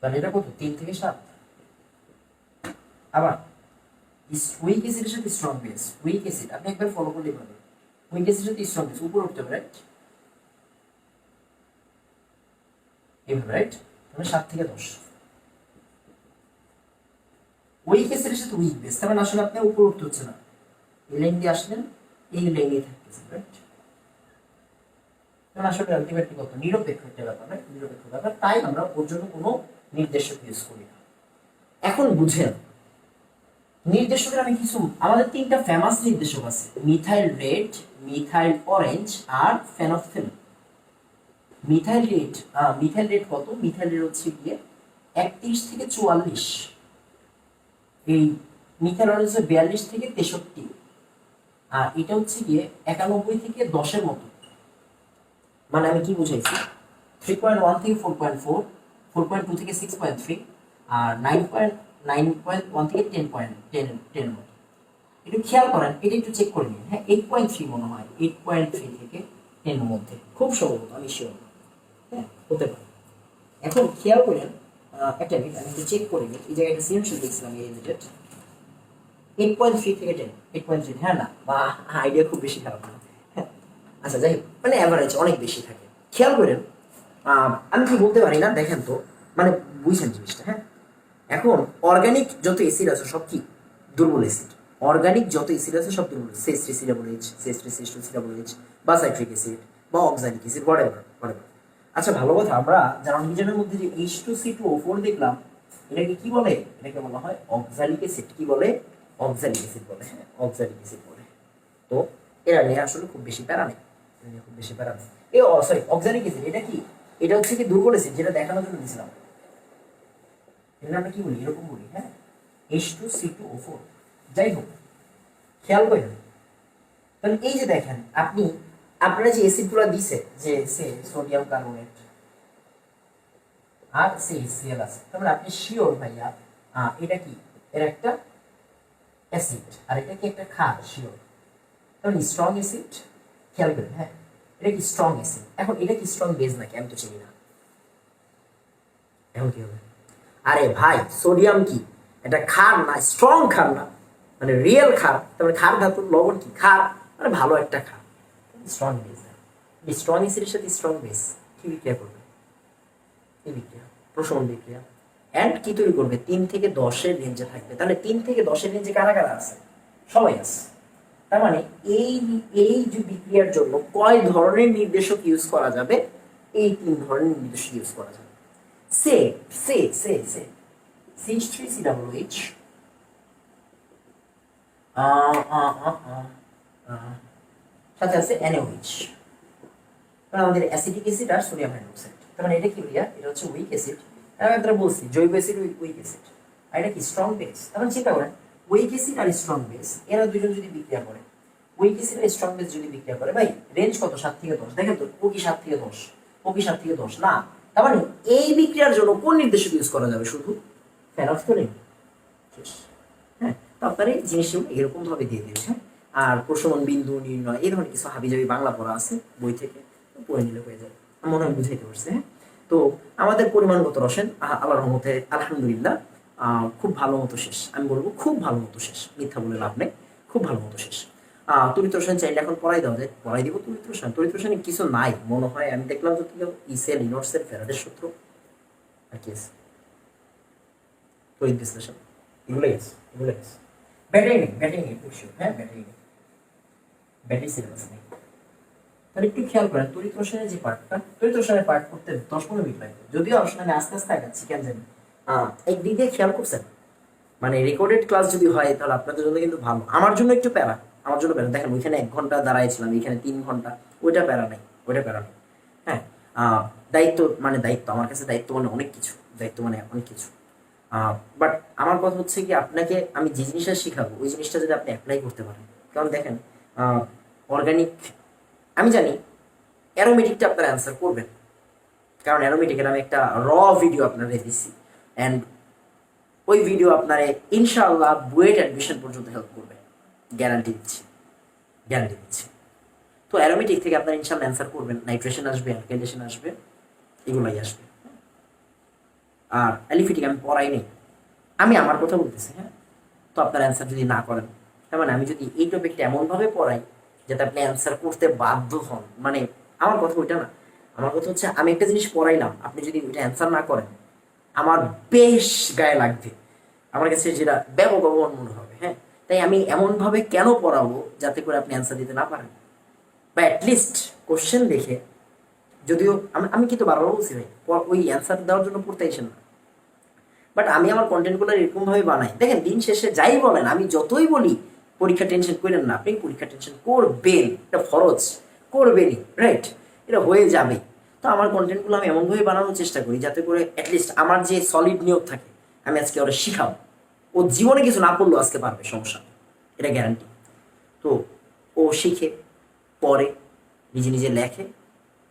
তাহলে এটা কত? 3 থেকে 7। আবার উইক অ্যাসিডের সাথে স্ট্রং বেস, উইক অ্যাসিড আপনি একবার ফলো করলেই পাবেন, উইক অ্যাসিডের সাথে স্ট্রং বেস উপরে উঠতে হবে, রাইট? এইভাবে, রাইট? তাহলে 7 থেকে 10। উইক অ্যাসিডের সাথে উইক বেস, তার মানে আসলে আপনার উপরে উঠতে হচ্ছে না, এই লাইন দিয়ে আসলেন, এই লাইন দিয়ে থাকতেছে, রাইট? কারণ আসলে আলটিমেটলি কত নিরপেক্ষ একটা ব্যাপার, রাইট? নিরপেক্ষ ব্যাপার, তাই আমরা ওর জন্য কোনো নির্দেশক ইউজ করি না। এখন বুঝেন, নির্দেশকের আমি কিছু, আমাদের 3টা ফেমাস নির্দেশক আছে, মিথাইল রেড, মিথাইল অরেঞ্জ আর ফেনফথেল। মিথাইল রেড কত? মিথাইল রেড হচ্ছে গিয়ে 31 থেকে 44, এই মিথাইল অরেঞ্জ 42 থেকে 63, আর এটা হচ্ছে গিয়ে 91 থেকে 10 এর মতো। মানে আমি কি বুঝাইছি, 3.1 থেকে 4.4, 4.2 থেকে 6.3, আর 9.1 থেকে 10.10 মতো। একটু খেয়াল করেন, এটা একটু চেক করে নিন, হ্যাঁ 8.3 মনে হয়, 8.3 থেকে 10 এর মধ্যে খুব সম্ভবত, আমি শিওর, হ্যাঁ হতে পারে। এখন খেয়াল করেন, একটা মিনিট আমি একটু চেক করে নিই, এই জায়গায় একটা সিএমসি দেখছিলাম, এই রিলেটেড 8.3 থেকে 10, 8.3, হ্যাঁ না বা আইডিয়া খুব বেশি খারাপ না, হ্যাঁ আচ্ছা যাই হোক, মানে অ্যাভারেজ অনেক বেশি থাকে। খেয়াল করেন, আমি কি বলতে পারি না, দেখেন তো, মানে বুঝছেন জিনিসটা, হ্যাঁ? এখন অর্গানিক যত অ্যাসিড আছে সব কি দুর্বল অ্যাসিড, অর্গানিক যত অ্যাসিড আছে সব দুর্বল, CH3COOH, CH3CH2COOH বা সাইট্রিক অ্যাসিড বা অক্সালিক অ্যাসিড, হোয়াটএভার। আচ্ছা ভালো কথা, আমরা যারা নিজেদের মধ্যে যে H2C2O4 দেখলাম, এটাকে কি বলে? এটাকে বলা হয় অক্সালিক অ্যাসিড। কি বলে? অক্সালিক অ্যাসিড বলে, হ্যাঁ অক্সালিক অ্যাসিড বলে। তো এরা নিয়ে আসলে খুব বেশি প্যারা নেই, খুব বেশি প্যারা নেই। সরি, অক্সালিক অ্যাসিড এটা কি? এটা হচ্ছে কি দুর্বল অ্যাসিড, যেটা দেখানোর জন্য দিয়েছিলাম। এটা আমরা কি বলি? এরকম বলি, হ্যাঁ H2C2O4। যাই হোক, খেয়াল করেন, তাহলে এই যে দেখেন আপনি আপনারা যে অ্যাসিডগুলো দিছে যে সোডিয়াম কার্বনেট আর CaCl আছে, তাহলে আপনি শিওর ভাইয়া এটা কি এর একটা অ্যাসিড আর এটা কি একটা ক্ষার, শিওর। তাহলে স্ট্রং অ্যাসিড, খেয়াল করেন, হ্যাঁ এটা কি স্ট্রং অ্যাসিড। এখন এটা কি স্ট্রং বেস নাকি, আমি তো চিনি না। এখন কি হবে, আরে ভাই সোডিয়াম কি এটা ক্ষার না, স্ট্রং ক্ষার না, মানে রিয়েল ক্ষার, তারপরে ক্ষার ধাতু লবণ কি ক্ষার, মানে ভালো একটা ক্ষার, স্ট্রং বেস। স্ট্রং অ্যাসিডের সাথে স্ট্রং বেস কি বিক্রিয়া করবে, কি বিক্রিয়া, প্রশমন বিক্রিয়া। অ্যান্ড কি তৈরি করবে, 3 থেকে 10-এর রেঞ্জে থাকবে। তাহলে 3 থেকে 10-এর রেঞ্জে কারা কারা আছে, সবাই আছে। তার মানে এই এই যে বিক্রিয়ার জন্য কয় ধরনের নির্দেশক ইউজ করা যাবে, এই 3 ধরনের নির্দেশক ইউজ করা যাবে। সে সে সে সে CH3COOH সাথে আছে NaOH, কারণ আমাদের অ্যাসিডিক অ্যাসিড আর সোডিয়াম হাইড্রোক্সাইড। তার মানে এটা কি বলিয়া, এটা হচ্ছে উইক অ্যাসিড। আমি আপনারা বলছি জৈব অ্যাসিড উইক অ্যাসিড, আর এটা কি স্ট্রং বেস। তখন চিন্তা করেন উইক অ্যাসিড আর স্ট্রং বেস এরা দুজন যদি বিক্রিয়া করে, উইক অ্যাসিড আর স্ট্রং বেস যদি বিক্রিয়া করে, ভাই রেঞ্জ কত, 7 থেকে 10। দেখেন তো ও কি 7 থেকে 10, ও কি 7 থেকে 10 না। তার মানে এই বিক্রিয়ার জন্য কোন নির্দেশক ইউজ করা যাবে, শুধু ফেনফথলিন। হ্যাঁ, তো আপনার এই জিনিসগুলো এরকম ভাবে দিয়ে দেবে। হ্যাঁ, আর প্রশমন বিন্দু নির্ণয় এই ধরনের কিছু হাবিজাবি বাংলা পড়া আছে বই থেকে, পড়ে নিলে হয়ে যাবে, মনে হয় বুঝাইতে পারছে। হ্যাঁ, তো আমাদের পরিমাণগত রসায়ন আল্লাহর রহমতে আলহামদুলিল্লাহ খুব ভালো মতো শেষ। আমি বলবো খুব ভালো মতো শেষ, মিথ্যা বলে লাভ নেই, খুব ভালো মতো শেষ। তড়িৎ রসায়ন চাইলে এখন পড়াই দেওয়া যায়, পড়াই দিব তড়িৎ রসায়ন। তড়িৎ রসায়নে কিছু নাই মনে হয়, আমি দেখলাম তো কি ইসেল ইনর্সের ফ্যারাডের সূত্র আর কি আছে, তড়িৎ বিশ্লেষণ, এগুলোই আছে, এগুলোই আছে। ব্যাটারি নেই, ব্যাটারি নেই, হ্যাঁ ব্যাটারি নেই, ব্যাটারি সিলেবাস নেই। তাহলে একটু খেয়াল করেন তড়িৎ রসায়নের যে পার্টটা, তড়িৎ রসায়নের পার্ট করতে 10-15 মিনিট লাগবে, যদিও আসলে আমি আস্তে আস্তে আগাচ্ছি, কেন জানি এক দিক দিয়ে খেয়াল করছেন। মানে রেকর্ডেড ক্লাস যদি হয় তাহলে আপনাদের জন্য কিন্তু ভালো, আমার জন্য একটু প্যারা, আমার জন্য প্যারা। দেখেন ওইখানে 1 ঘন্টা দাঁড়াইছিলাম, এখানে 3 ঘন্টা, ওইটা প্যারা নাই, ওইটা প্যারা নেই। হ্যাঁ, দায়িত্ব মানে দায়িত্ব, আমার কাছে দায়িত্ব মানে অনেক কিছু, দায়িত্ব মানে অনেক কিছু। বাট আমার কথা হচ্ছে কি, আপনাকে আমি যে জিনিসটা শিখাবো ওই জিনিসটা যদি আপনি অ্যাপ্লাই করতে পারেন। কারণ দেখেন অর্গানিক, আমি জানি অ্যারোমেটিকটা আপনারা অ্যান্সার করবেন, কারণ অ্যারোমেটিকের আমি একটা ভিডিও আপনাদের দিচ্ছি, অ্যান্ড ওই ভিডিও আপনারা ইনশাআল্লাহ বুয়েট অ্যাডমিশন পর্যন্ত হেল্প করবে, গ্যারান্টি দিচ্ছি, গ্যারান্টি দিচ্ছি। তো অ্যারোমেটিক থেকে আপনারা ইনশাআল্লাহ অ্যান্সার করবেন, নাইট্রেশন আসবে, অ্যালকাইলেশন আসবে, এগুলাই আসবে। আর অ্যালিফিটিক আমি পড়াই নেই, আমি আমার কথা বলতেছি। হ্যাঁ, তো আপনার অ্যান্সার যদি না করেন, তার মানে আমি যদি এই টপিকটা এমনভাবে পড়াই যাতে আপনি অ্যান্সার করতে বাধ্য হন, মানে আমার কথা ওইটা না, আমার কথা হচ্ছে আমি একটা জিনিস পড়াইলাম, আপনি যদি ওইটা অ্যান্সার না করেন আমার বেশ গায়ে লাগবে, আমার কাছে যেটা ব্যবহার মনে হবে। হ্যাঁ, তাই আমি এমনভাবে কেন পড়াবো যাতে করে আপনি অ্যান্সার দিতে না পারেন, বা অ্যাটলিস্ট কোশ্চেন দেখে, যদিও আমি কিন্তু বারবার বলছি ভাই ওই অ্যান্সার দেওয়ার জন্য পড়তে আসেন না, বাট আমি আমার কন্টেন্টগুলো এরকমভাবে বানাই। দেখেন দিন শেষে যাই বলেন, আমি যতই বলি পরীক্ষা টেনশন করেন না, আপনি পরীক্ষা টেনশন করবেন, এটা ফরজ, করবেনই, রাইট, এটা হয়ে যাবে। তো আমার কন্টেন্টগুলো আমি এমনভাবে বানানোর চেষ্টা করি যাতে করে অ্যাটলিস্ট আমার যে সলিড নিয়োগ থাকে, আমি আজকে ওরা শিখাবো, ও জীবনে কিছু না করলেও আজকে পারবে, সমস্যা, এটা গ্যারান্টি। তো ও শিখে পরে নিজে নিজে লেখে,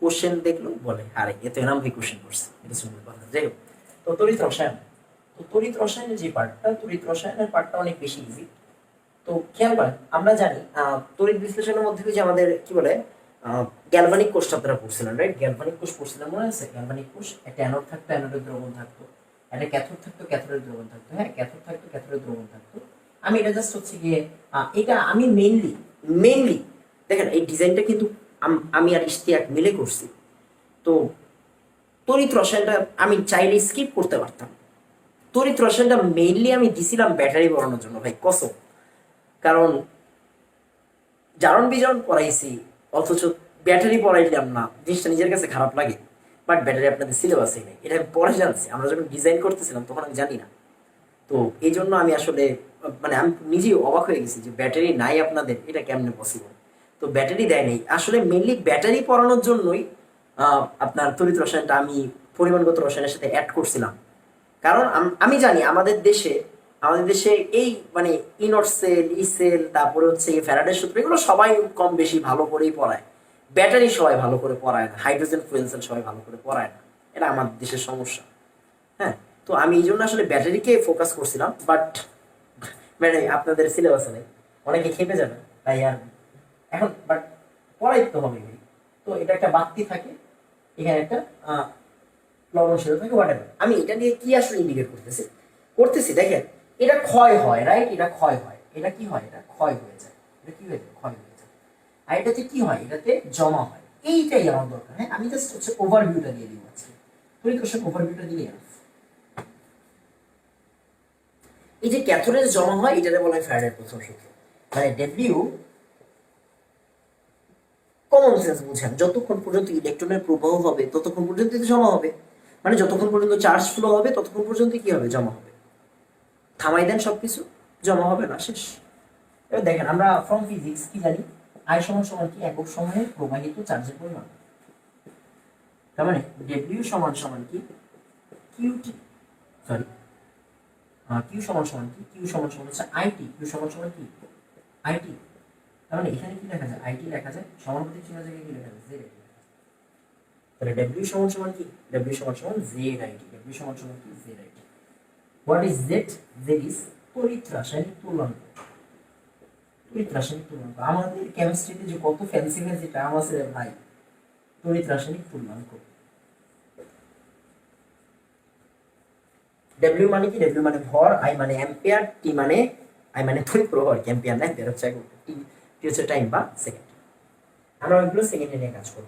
কোশ্চেন দেখলো বলে আরে এ তো এরম ভাই কোশ্চেন করছে, এটা শুনতে কথা। যাই হোক, তো তড়িৎ রসায়ন, তো তড়িৎ রসায়নের যে পার্টটা, তড়িৎ রসায়নের পার্টটা অনেক বেশি ইজি। তো খেয়াল করেন আমরা জানি তড়িৎ বিশ্লেষণের মধ্যে যে আমাদের কি বলে গ্যালভানিক কোষটা আপনারা পড়ছিলেন, রাইট? গ্যালভানিক কোষ পড়ছিলেন, মনে আছে? গ্যালভানিক কোষ, একটা অ্যানোড থাকতো, অ্যানোডের দ্রবণ থাকতো, একটা ক্যাথোড থাকতো, ক্যাথোডের দ্রবণ থাকতো। হ্যাঁ, ক্যাথোড থাকতো, ক্যাথোডের দ্রবণ থাকতো। আমি এটা জাস্ট হচ্ছে গিয়ে এটা আমি মেইনলি দেখেন এই ডিজাইনটা কিন্তু আমি আর ইশতিয়াক মিলে করছি। তো তড়িৎ রসায়নটা আমি চাইলে স্কিপ করতে পারতাম, তড়িৎ রসায়নটা মেইনলি আমি দিছিলাম ব্যাটারি পড়ানোর জন্য ভাই, কসম। কারণ জারণ বিজারণ পড়াইছি অথচ ব্যাটারি পড়াইলাম না, জিনিসটা নিজের কাছে খারাপ লাগে। বাট ব্যাটারি আপনাদের সিলেবাসে নেই, এটা আমি পরে জানছি, আমরা যখন ডিজাইন করতেছিলাম তখন আমি জানি না। তো এই জন্য আমি আসলে মানে আমি নিজেই অবাক হয়ে গেছি যে ব্যাটারি নাই আপনাদের, এটা কেমনে পসিবল। তো ব্যাটারি দেয় নেই, আসলে মেনলি ব্যাটারি পড়ানোর জন্যই আপনার তড়িৎ রসায়নটা আমি পরিমাণগত রসায়নের সাথে অ্যাড করছিলাম। কারণ আমি জানি আমাদের দেশে আমাদের দেশে এই মানে ইনট সেল ই সেল তারপরে হচ্ছে ফ্যারাডের সূত্র এগুলো সবাই কম বেশি ভালো করেই পড়ায়। ব্যাটারি সবাই ভালো করে পড়ায় না, হাইড্রোজেন ফুয়েল সেল সবাই ভালো করে পড়ায় না, এটা আমাদের দেশের সমস্যা। হ্যাঁ, তো আমি এই জন্য আসলে ব্যাটারিকে ফোকাস করছিলাম, বাট মানে আপনাদের সিলেবাসে নেই, অনেকে খেপে যাবে তাই আর এখন বাট পড়াইতে তো হবে। তো এটা একটা বাড়তি থাকে, এখানে একটা লবণশীলতা থাকে, হোয়াটএভার। আমি এটা নিয়ে কি আসলে ইন্ডিকেট করতেছি দেখেন, এটা ক্ষয় হয়, রাইট? এটা ক্ষয় হয়, এটা কি হয়? এটা ক্ষয় হয়ে যায়, এটা কি হয়ে যায়? ক্ষয় হয়ে যায়। আর এটাতে কি হয়? এটাতে জমা হয়। এইটাই আমার দরকার। হ্যাঁ, আমি জাস্ট হচ্ছে ওভারভিউটা দিয়ে দিব আজকে, তৈরি কোশ্চেন ওভারভিউটা দিলে এই যে ক্যাথোডে জমা হয় এটাতে বলা হয় ফ্যারাডের প্রথম সূত্র। মানে ডব্লিউ কমন সেন্স বুঝেন, যতক্ষণ পর্যন্ত ইলেকট্রনের প্রবাহ হবে ততক্ষণ পর্যন্ত জমা হবে, মানে যতক্ষণ পর্যন্ত চার্জ ফ্লো হবে ততক্ষণ পর্যন্ত কি হবে? জমা হবে। থামাই দেন সবকিছু, জমা হবে না, শেষ। এবার দেখেন আমরা ফ্রম ফিজিক্স কি জানি, আই সমান সমান কি? একক সময়ে প্রবাহিত চার্জের পরিমাণ। তার মানে ডব্লিউ সমান সমান কি? কিউটি, সরি কিউ সমান সমান কি? কিউ সমান সমান হচ্ছে আইটি। কিউ সমান সমান কি? আইটি। তার মানে এখানে কি লেখা যায়? আইটি লেখা যায়, সমানুপাতিক চিহ্ন জায়গায় কি লেখা যায়? Z IT. তাহলে ডব্লিউ সমান সমান কি? ডব্লিউ সমান সমান জেড আইটি। ডব্লিউ সমান সমান কি? Z IT. What is Z? Z is তড়িৎ রাসায়নিক তুল্যাঙ্ক। তড়িৎ রাসায়নিক তুল্যাঙ্ক আমাদের কেমিস্ট্রিতে যে কত ফ্যান্সি ফ্যান্সি টার্ম আছে রে ভাই, তড়িৎ রাসায়নিক তুল্যাঙ্ক। ডব্লিউ মানে কি? ডব্লিউ মানে ভর, আই মানে অ্যাম্পিয়ার, টি মানে আই মানে তড়িৎ প্রবাহ, অ্যাম্পিয়ার না, অ্যাম্পিয়ার হচ্ছে টি, টি হচ্ছে টাইম বা সেকেন্ড। আমরা ওইগুলো সেকেন্ডে নিয়ে কাজ করব।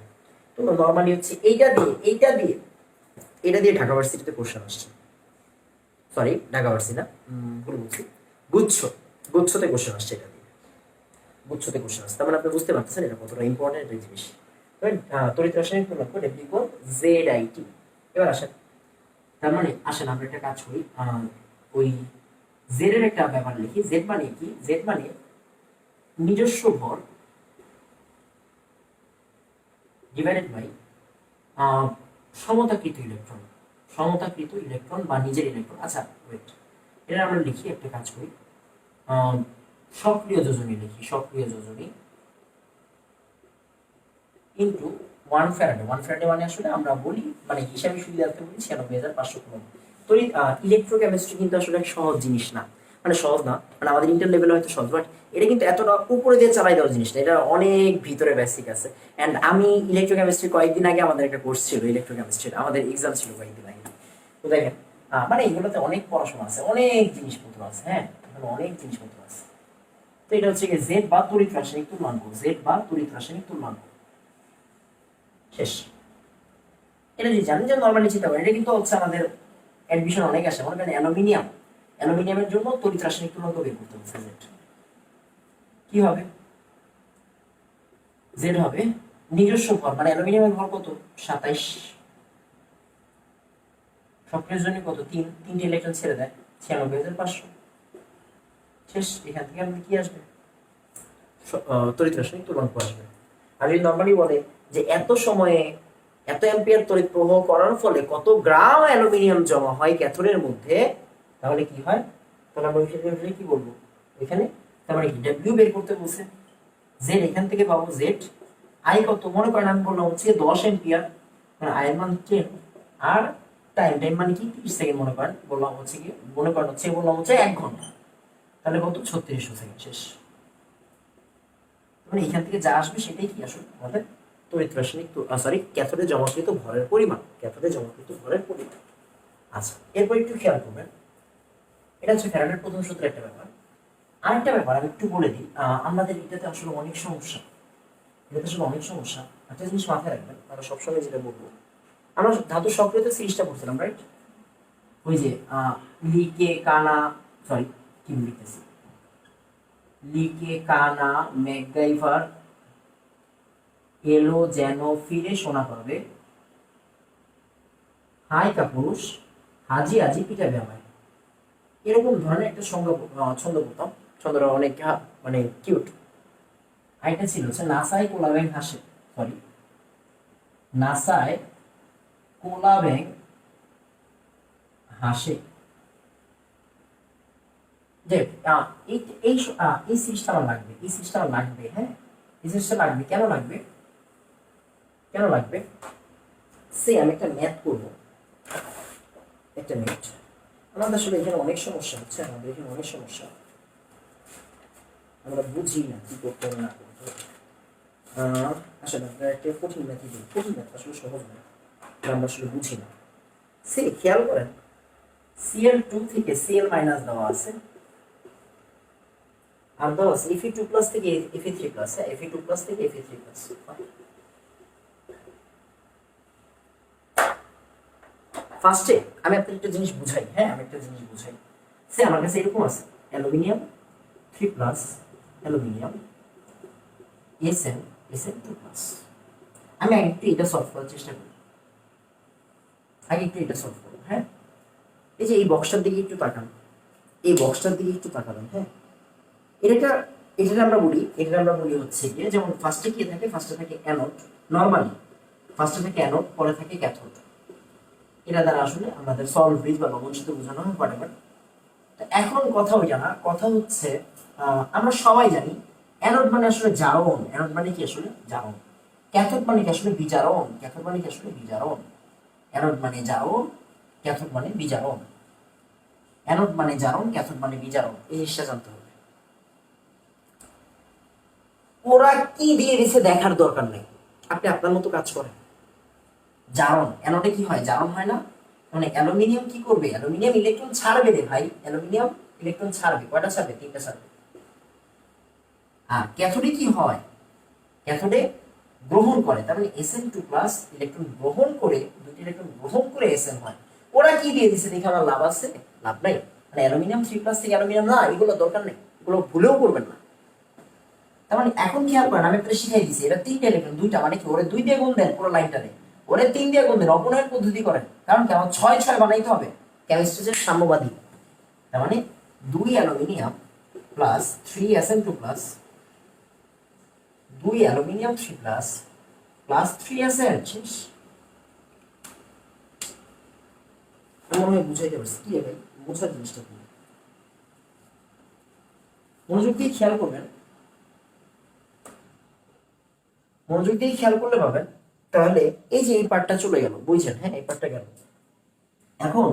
তো নরমালি হচ্ছে এইটা দিয়ে ঢাকা ভার্সিটিতে কোশ্চেন আসছে, সরি ঢাকা ভার্সিটি না, ভুল বলছি, গুচ্ছতে কোশ্চেন আসছে, এটা দিয়ে গুচ্ছতে কোশ্চেন আসছে। তার মানে আপনি বুঝতে পারতেছেন এটা কতটা ইম্পর্টেন্ট একটা জিনিস। তড়িৎ রাসায়নিক তুল্যাঙ্ক ডব্লিউ কোণ জেড আইটি। এবার আসেন, তার মানে আসেন আমরা একটা কাজ করি, ওই জেড এর একটা ব্যাপার লিখি। জেড মানে কি? জেড মানে নিজস্ব ভর ডিভাইডেড বাই সমতাকৃত ইলেকট্রন। সমতাকৃত ইলেকট্রন বা নিজের ইলেকট্রন। আচ্ছা ওয়েট, এটা আমরা লিখি, একটা কাজ করি, সক্রিয় যোজনী লিখি। সক্রিয় যোজনী ইন্টু 1 ফ্যারাডে। 1 ফ্যারাডে মানে আসলে আমরা বলি মানে হিসাবে সুবিধার্থে বলি 96,500 কুলম্ব। তো ইলেকট্রোকেমিস্ট্রি কিন্তু আসলে এক সহজ জিনিস না, মানে সহজ না, মানে আমাদের ইন্টার লেভেলে হয়তো সহজ, বাট এটা কিন্তু এতটা উপরে দিয়ে চালাই দেওয়ার জিনিস না, এটা অনেক ভিতরে বেসিক আছে। অ্যান্ড আমি ইলেকট্রোকেমিস্ট্রি কয়েকদিন আগে আমাদের একটা কোর্স ছিল ইলেকট্রোকেমিস্ট্রির, আমাদের এক্সাম ছিল কয়েকদিন আগে। তো দেখেন মানে এগুলোতে অনেক পড়াশোনা আছে, অনেক জিনিসপত্র আছে। হ্যাঁ, অনেক জিনিসপত্র আছে। তো এটা হচ্ছে কি জেড বা তড়িৎ রাসায়নিক তুল্যাঙ্ক। জেড বা তড়িৎ রাসায়নিক তুল্যাঙ্ক, শেষ। এটা যদি জানেন যে নরমালি চিন্তা করেন, এটা কিন্তু হচ্ছে আমাদের অ্যাডমিশন অনেক আসে। মনে করেন অ্যালুমিনিয়ামের জন্য তড়িৎ রাসায়নিক তুল্যাঙ্ক বের করতে হচ্ছে। জেড কি হবে? জেড হবে নিজস্ব ভর, মানে অ্যালুমিনিয়ামের ভর কত? 27। সক্রিয় যোজনী কত? 3 ইলেকট্রন ছেড়ে দেয়, 96,500। শেষ। এখান থেকে আমাদের কি আসবে? তড়িৎ রাসায়নিক তুল্যাঙ্ক আসবে। আর যদি নরমালি বলে যে এত সময়ে এত অ্যাম্পিয়ার তড়িৎ প্রবাহ করার ফলে কত গ্রাম অ্যালুমিনিয়াম জমা হয় ক্যাথোডের মধ্যে, তাহলে কি হয়? তাহলে আমরা ওইখানে কি বলবো? এখানে তার মানে কি ডব্লিউ বের করতে বলছে, জেড এখান থেকে পাবো। জেড আই কত? মনে করেন আমি বললাম হচ্ছে 10 অ্যাম্পিয়ার, মানে আই এর মান 10, আর টাইম মানে কি 30 সেকেন্ড। মনে করেন বললাম হচ্ছে কি, মনে করেন হচ্ছে বললাম হচ্ছে 1 ঘন্টা, তাহলে কত? 3600 সেকেন্ড, শেষ। মানে এখান থেকে যা আসবে সেটাই কি আসলে আমাদের তড়িৎ রাসায়নিক ক্যাথোডে জমাকৃত ভরের পরিমাণ। ক্যাথোডে জমাকৃত ভরের পরিমাণ। আচ্ছা, এরপর একটু খেয়াল করবেন, এটা হচ্ছে ফ্যারাডের প্রথম সূত্রের একটা ব্যাপার। আরেকটা ব্যাপার আমি একটু বলে দিই, আমাদের এটাতে আসলে অনেক সমস্যা, একটা জিনিস মাথায় রাখবেন, আমরা সবসময় যেটা বলবো, আমরা ধাতু সক্রিয়তা সিরিজটা পড়ছিলাম, রাইট? ওই যে লিকে কানা, সরি কি লিখতেছি, লিকে কানা ম্যাকগাইভার এলো যেন ফিরে শোনা পাবে, হাই কাপুরুষ হাজি আজি পিটাবে আমায়। এরকম ধরনের একটা ছন্দ পড়তাম। ছন্দটা অনেক মানে কিউট। আরেকটা ছিল হচ্ছে নাসায় কোলা ব্যাং হাসে, সরি নাসায় কোলা ব্যাং হাসে, যে এই এই এই সিরিজটা আমার লাগবে, এই সিরিজটা আমার লাগবে, হ্যাঁ এই সিরিজটা লাগবে। কেন লাগবে, কেন লাগবে? সে আমি একটা ম্যাথ করবো, একটা মিনিট। আমাদের আসলে এখানে অনেক সমস্যা হচ্ছে, আমাদের এখানে অনেক সমস্যা, আমরা বুঝি না কি করতে হবে না করতে হবে। আসলে আপনার একটা কঠিন ম্যাথই দিই, কঠিন ম্যাথ আসলে সহজ না, আমরা আসলে বুঝি না। সে খেয়াল করেন, Cl2 থেকে Cl মাইনাস দেওয়া আছে, আর দেওয়া আছে Fe2 প্লাস থেকে Fe3 প্লাস, হ্যাঁ Fe2 প্লাস থেকে Fe3 প্লাস। ফার্স্টে আমি আপনাকে একটা জিনিস বুঝাই, হ্যাঁ আমি একটা জিনিস বুঝাই। সে আমার কাছে এরকম আছে aluminium 3 plus, aluminium Sn2 plus. আমি আগে একটু এটা সলভ করার চেষ্টা করি, আগে একটু এটা সলভ করবো, হ্যাঁ এই যে এই বক্সটার দিকে একটু তাকান, এই বক্সটার দিকে একটু তাকাবেন, হ্যাঁ এটা এটা আমরা বলি হচ্ছে গিয়ে, যেমন ফার্স্টে কি থাকে, ফার্স্টে থাকে অ্যানোড, নরমালি ফার্স্টে থাকে অ্যানোড, পরে থাকে ক্যাথোড। এটা দ্বারা আসলে আমাদের সল্ট ব্রিজ বা লবণ সাথে বোঝানো হয় হোয়াটএভার। এখন কথা ওইটা না, কথা হচ্ছে আমরা সবাই জানি অ্যানোড মানে আসলে জারণ, অ্যানোড মানে কি আসলে জারণ, ক্যাথোড মানে কি আসলে বিজারণ, ক্যাথোড মানে কি আসলে বিজারণ। অ্যানোড মানে জারণ, ক্যাথোড মানে বিজারণ, অ্যানোড মানে জারণ, ক্যাথোড মানে বিজারণ, এই জিনিসটা জানতে হবে। ওরা কি দিয়ে দিছে দেখার দরকার নেই, আপনি আপনার মতো কাজ করেন। জারণ, অ্যানোডে কি হয়, জারণ হয় না, মানে অ্যালুমিনিয়াম কি করবে, অ্যালুমিনিয়াম ইলেকট্রন ছাড়বে রে ভাই, অ্যালুমিনিয়াম ইলেকট্রন ছাড়বে, কয়টা ছাড়বে, 3টা ছাড়বে। আর ক্যাথোডে কি হয়, ক্যাথোডে গ্রহণ করে, তার মানে Sn2 প্লাস ইলেকট্রন গ্রহণ করে, দুটি ইলেকট্রন গ্রহণ করে Sn হয়। ওরা কি দিয়ে দিছে দেখে আমার লাভ আছে, লাভ নাই। মানে অ্যালুমিনিয়াম 3 প্লাস থেকে অ্যালুমিনিয়াম না, এগুলো দরকার নেই, এগুলো ভুলেও করবেন না। তার মানে এখন খেয়াল করেন, আমি আপনাকে শিখাই দিছি এটা 3টা ইলেকট্রন, 2টা, মানে কি ওরে 2 দিয়ে গুণ দেন পুরো লাইনটারে, ওরে 3 দিয়ে গুণ দেন, অপনয়ন পদ্ধতি করেন, কারণ কি আমার 6 বানাইতে হবে, কেমিস্ট্রির সাম্যবাদী। তার মানে 2 aluminium plus 3 Sn2 plus, 2 aluminium 3 plus plus 3 Sn শেষ। আমি মনে হয় বুঝাইতে পারছি কি ভাই, বোঝার জিনিসটা কি মনোযোগ দিয়ে খেয়াল করবেন, মনোযোগ দিয়ে খেয়াল করলে পাবেন। তাহলে এই যে এই পার্টটা চলে গেল, বুঝছেন, হ্যাঁ এই পার্টটা গেল। এখন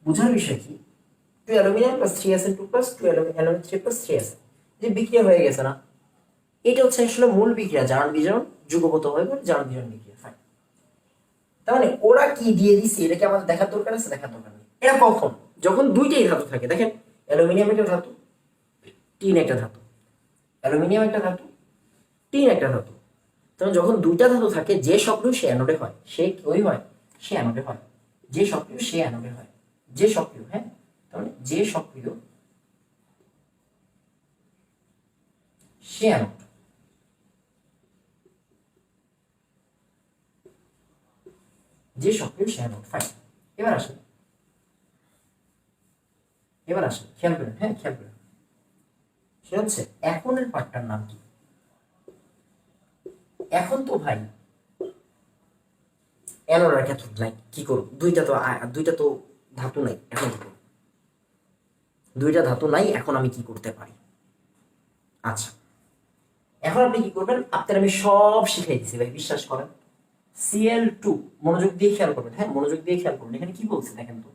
বুঝার বিষয় কি, 2 aluminium plus 3 Sn2 plus 2 aluminium 3 plus 3 Sn, যে বিক্রিয়া হয়ে গেছে না, এটা হচ্ছে আসলে মূল বিক্রিয়া, জারণ বিজারণ যুগপত হয়ে পড়ে জারণ বিজারণ বিক্রিয়া। ফাইন, তার মানে ওরা কি দিয়ে দিছে এটা কি আমাদের দেখার দরকার আছে, দেখার দরকার নেই। এটা কখন, যখন দুইটাই ধাতু থাকে, দেখেন অ্যালুমিনিয়াম একটা ধাতু, টিন একটা ধাতু, অ্যালুমিনিয়াম একটা ধাতু, টিন একটা ধাতু। তখন যখন দুইটা ধাতু থাকে, যে সক্রিয় সে অ্যানোডে হয়, সে ওই হয়, সে অ্যানোডে হয়, যে সক্রিয় সে অ্যানোডে হয়, যে সক্রিয়, হ্যাঁ তাহলে যে সক্রিয় সে অ্যানোড, যে সক্রিয় সে অ্যানোড। ফাইন, এবার আসেন, এবার আসেন খেয়াল করেন, হ্যাঁ খেয়াল করেন, সে হচ্ছে এখনের পার্টটার নাম কি। এখন তো ভাই অ্যানোড আর ক্যাথোড নাই, কি করব, দুইটা তো ধাতু নাই, এখন কি করব, দুইটা ধাতু নাই, এখন আমি কি করতে পারি। আচ্ছা, এখন আপনি কি করবেন, আপনার আমি সব শিখাই দিচ্ছি ভাই, বিশ্বাস করেন। Cl2, মনোযোগ দিয়ে খেয়াল করবেন, হ্যাঁ মনোযোগ দিয়ে খেয়াল করবেন, এখানে কি বলছে দেখেন তো,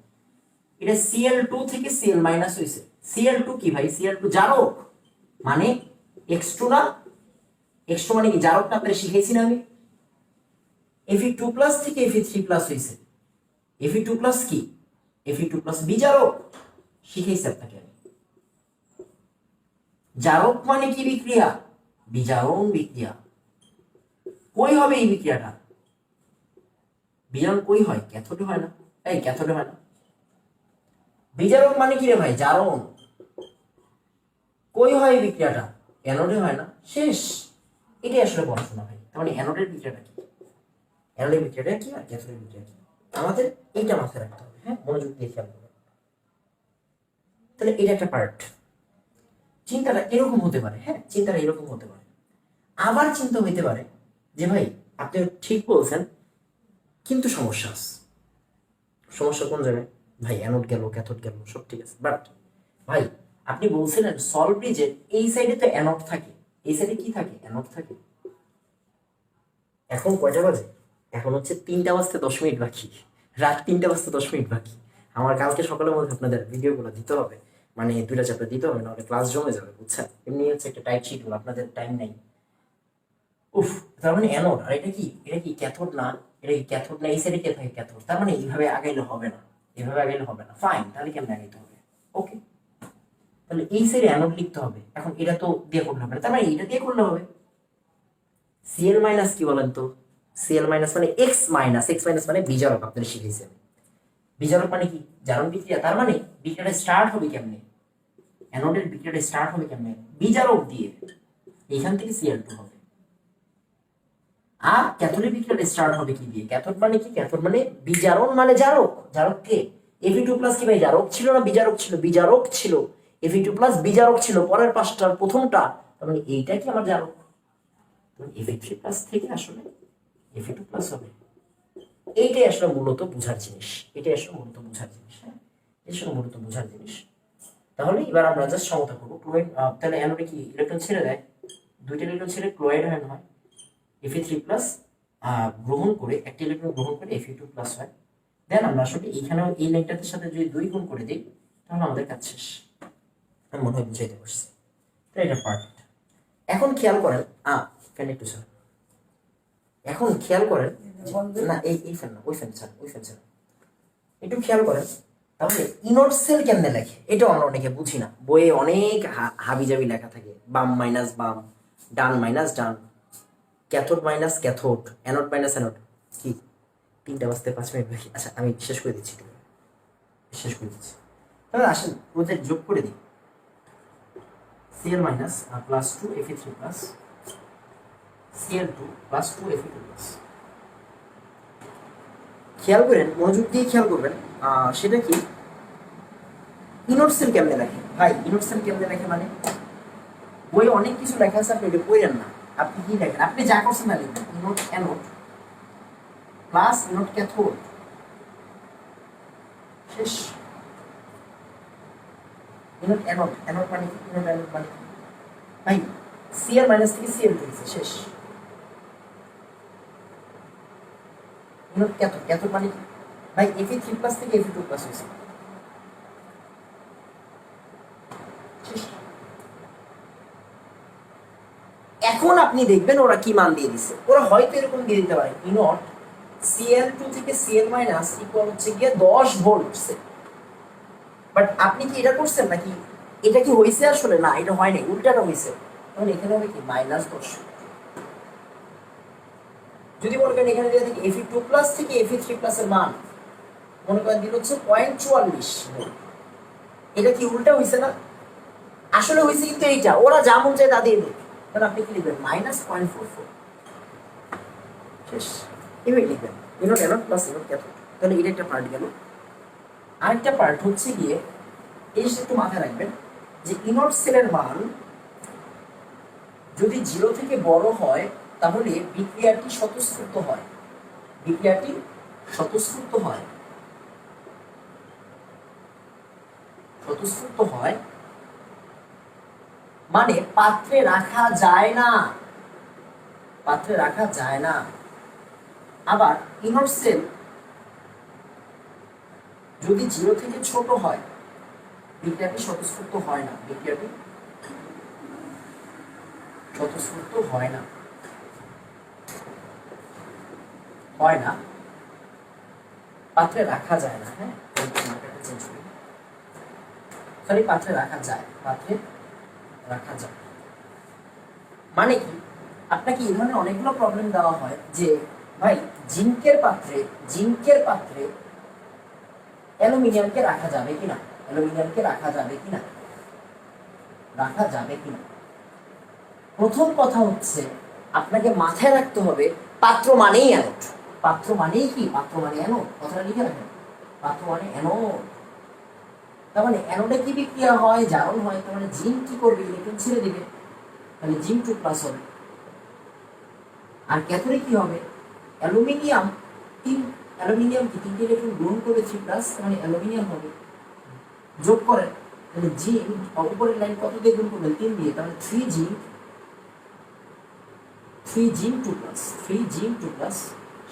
এটা Cl2 থেকে Cl মাইনাস হয়েছে। Cl2 কি ভাই, Cl2 জারক, মানে X2 না, X2 মানে কি জারকটা আপনারা শিখাইছি না আমি। Fe2 প্লাস থেকে Fe3 প্লাস হয়েছে, Fe2 প্লাস কি, Fe2 প্লাস বিজারক, শিখাইছি আপনাকে। জারক মানে কি বিক্রিয়া, বিজারণ বিক্রিয়া। কই হবে এই বিক্রিয়াটা, বিজারণ কই হয়, ক্যাথোডে হয় না, এই ক্যাথোডে হয় না। বিজারণ মানে কি রে ভাই, জারণ। কই হয় এই বিক্রিয়াটা, অ্যানোডে হয় না, শেষ। এটাই আসলে পড়াশোনা ভাই। তার মানে অ্যানোডের বিক্রিয়াটা কি, অ্যানোডের বিক্রিয়াটা কি আর ক্যাথোডের বিক্রিয়া কি, আমাদের এইটা মাথায় রাখতে হবে, হ্যাঁ মনোযোগ দিয়ে খেয়াল করবেন। তাহলে এটা একটা পার্ট, চিন্তাটা এরকম হতে পারে, হ্যাঁ চিন্তাটা এরকম হতে পারে। আবার চিন্তা হইতে পারে যে ভাই আপনি ঠিক বলছেন, কিন্তু সমস্যা আছে। সমস্যা কোন জায়গায় ভাই, অ্যানোড গেল ক্যাথোড গেল সব ঠিক আছে, বাট ভাই আপনি বলছিলেন সল ব্রিজের এই সাইডে তো অ্যানোড থাকে, এই সাইডে কি থাকে? অ্যানোড থাকে। এখন কয়টা বাজে? এখন হচ্ছে 3টা বাজতে 10 মিনিট বাকি, রাত 3টা বাজতে 10 মিনিট বাকি। আমার কালকে সকালের মধ্যে আপনাদের ভিডিওগুলো দিতে হবে, মানে 2টা চ্যাপ্টার দিতে হবে, নাহলে ক্লাস জমে যাবে, বুঝছেন? এমনি হচ্ছে একটা টাইট শিডিউল, আপনাদের টাইম নেই। উফ, তার মানে অ্যানোড, আর এটা কি? এটা কি ক্যাথোড না? এটা কি ক্যাথোড না? এই সাইডে কে থাকে? ক্যাথোড। তার মানে এইভাবে আগাইলে হবে না, এভাবে আগাইলে হবে না। ফাইন, তাহলে কেমন আগাইতে হবে? ওকে, তাহলে এই সাইডে অ্যানোড লিখতে হবে। এখন এটা তো দিয়ে করলে হবে না, তার মানে এইটা দিয়ে করলে হবে। সিএল মাইনাস কি বলেন তো? সিএল মাইনাস মানে এক্স মাইনাস, এক্স মাইনাস মানে বিজারক, আপনারা শিখেছেন। বিজারক মানে কি? জারণ বিক্রিয়া। তার মানে বিক্রিয়াটা স্টার্ট হবে কেমনে? অ্যানোডের বিক্রিয়াটা স্টার্ট হবে কেমনে? বিজারক দিয়ে। এইখান থেকে সিএল2 হবে। আর ক্যাথোডের বিক্রিয়াটা স্টার্ট হবে কি দিয়ে? ক্যাথোড মানে কি? ক্যাথোড মানে বিজারণ, মানে জারক। জারক কে? Fe2+ কি ভাই জারক ছিল না বিজারক ছিল? বিজারক ছিল। Fe2+ বিজারক ছিল, পরের পাঁচটার প্রথমটা, তার মানে এইটা কি আমার জারক? Fe3+ থেকে আসলে Fe2+ হবে। এইটাই আসলে মূলত বোঝার জিনিস, এটাই আসলে মূলত বোঝার জিনিস। হ্যাঁ, এটা আসলে মূলত বোঝার জিনিস। তাহলে এবার আমরা জাস্ট সমতা করবো। ক্লোরাইড, তাহলে অ্যানোডে কি ইলেকট্রন ছেড়ে দেয়? 2টা ইলেকট্রন ছেড়ে ক্লোরাইড হয় না হয়? Fe3+ গ্রহণ করে, একটা ইলেকট্রন গ্রহণ করে Fe2+ হয়। দেন আমরা আসলে এইখানেও এই লাইনটার সাথে যদি 2 গুণ করে দিই, তাহলে আমাদের কাজ শেষ। আমি মনে হয় বুঝাইতে পারছি। তো এটা পারফেক্ট। এখন খেয়াল করেন, ফ্যান একটু স্যার, এখন খেয়াল করেন, না এই ফ্যান না, ওই ফ্যান স্যার, ওই ফ্যান স্যার, একটু খেয়াল করেন। তাহলে ইনোড সেল কেমনে লেখে? এটাও আমরা অনেকে বুঝি না, বইয়ে অনেক হাবিজাবি লেখা থাকে, বাম মাইনাস বাম, ডান মাইনাস ডান, cathode minus cathode, anode minus anode. কি 3টা বাজতে 5 মিনিট বাকি? আচ্ছা আমি শেষ করে দিচ্ছি, শেষ করে দিচ্ছি। তাহলে আসেন ওদের যোগ করে দিই। Cl minus plus 2 Fe3+, Cl2 plus 2 Fe2+। খেয়াল করেন, মনোযোগ দিয়ে খেয়াল করবেন, সেটা কি? ইনোড সেল কেমনে লেখে ভাই? ইনোড সেল কেমনে লেখে মানে বই অনেক কিছু লেখা আছে, আপনি এটা পড়েন না। আপনি কি লেখেন? আপনি যা করছেন না লিখবেন, inode anode plus inode cathode, শেষ। ইনোড অ্যানোড, অ্যানোড মানে কি? ইনোড অ্যানোড মানে কি ভাই? Cl মাইনাস থেকে Cl দিয়েছে, শেষ। ইনোড ক্যাথোড, ক্যাথোড মানে কি ভাই? Fe3+ থেকে Fe2+ হয়েছে, শেষ। এখন আপনি দেখবেন ওরা কি মান দিয়ে দিচ্ছে। ওরা হয়তো এরকম দিয়ে দিতে পারে, ইনোড Cl2 থেকে Cl মাইনাস ইকুয়াল হচ্ছে গিয়ে 10 ভোল্ট। বাট আপনি কি এটা করছেন নাকি? এটা কি হয়েছে আসলে? না, এটা হয় নাই, উল্টাটা হয়েছে। তাহলে এখানে হবে কি? -10। যদি মনে করেন এখানে দিয়ে দেখি Fe2+ থেকে Fe3+ এর মান মনে করেন দিল হচ্ছে 0.44 ভোল্ট, এটা কি উল্টা হয়েছে না? আসলে হয়েছে কিন্তু এইটা, ওরা যা মন চায় তা দিয়ে দেবে। তাহলে আপনি কি লিখবেন? -0.44, শেষ। এভাবে লিখবেন inode anode plus inode cathode. তাহলে এটা একটা পার্ট গেল। আরেকটা পার্ট হচ্ছে গিয়ে, এই জিনিসটা একটু মাথায় রাখবেন যে ইনোড সেলের মান যদি 0 থেকে বড় হয় তাহলে বিক্রিয়াটি স্বতঃস্ফূর্ত হয়। বিক্রিয়াটি স্বতঃস্ফূর্ত হয়, স্বতঃস্ফূর্ত হয় মানে পাত্রে রাখা যায় না, পাত্রে রাখা যায় না। আবার ইনোড সেল যদি 0 থেকে ছোট হয়, বিক্রিয়াটি স্বতঃস্ফূর্ত হয় না, বিক্রিয়াটি স্বতঃস্ফূর্ত হয় না, হয় না, পাত্রে রাখা যায় না। হ্যাঁ, সরি, পাত্রে রাখা যায়, পাত্রে রাখা যায় মানে কি? আপনাকে এই ধরনের অনেকগুলো প্রবলেম দেওয়া হয় যে ভাই জিঙ্কের পাত্রে, জিঙ্কের পাত্রে অ্যালুমিনিয়ামকে রাখা যাবে কিনা, অ্যালুমিনিয়ামকে রাখা যাবে কিনা, রাখা যাবে কিনা। প্রথম কথা হচ্ছে আপনাকে মাথায় রাখতে হবে পাত্র মানেই অ্যানোড। পাত্র মানেই কি? পাত্র মানে অ্যানোড, কথাটা লিখে রাখেন, পাত্র মানে অ্যানোড। তার মানে অ্যানোডে কি বিক্রিয়া হয়? জারণ হয়। তার মানে জিঙ্ক কি করবে? ইলেকট্রন ছেড়ে দিবে, তাহলে জিঙ্ক 2+ হবে। আর ক্যাথোডে কি হবে? অ্যালুমিনিয়াম অ্যালুমিনিয়াম কি 3টে ইলেকট্রন গ্রহণ করে 3+, মানে অ্যালুমিনিয়াম হবে। যোগ করেন, তাহলে জিঙ্ক উপরের লাইন কত দিয়ে গুণ করবেন 3 দিয়ে, তাহলে 3 জিঙ্ক 2 প্লাস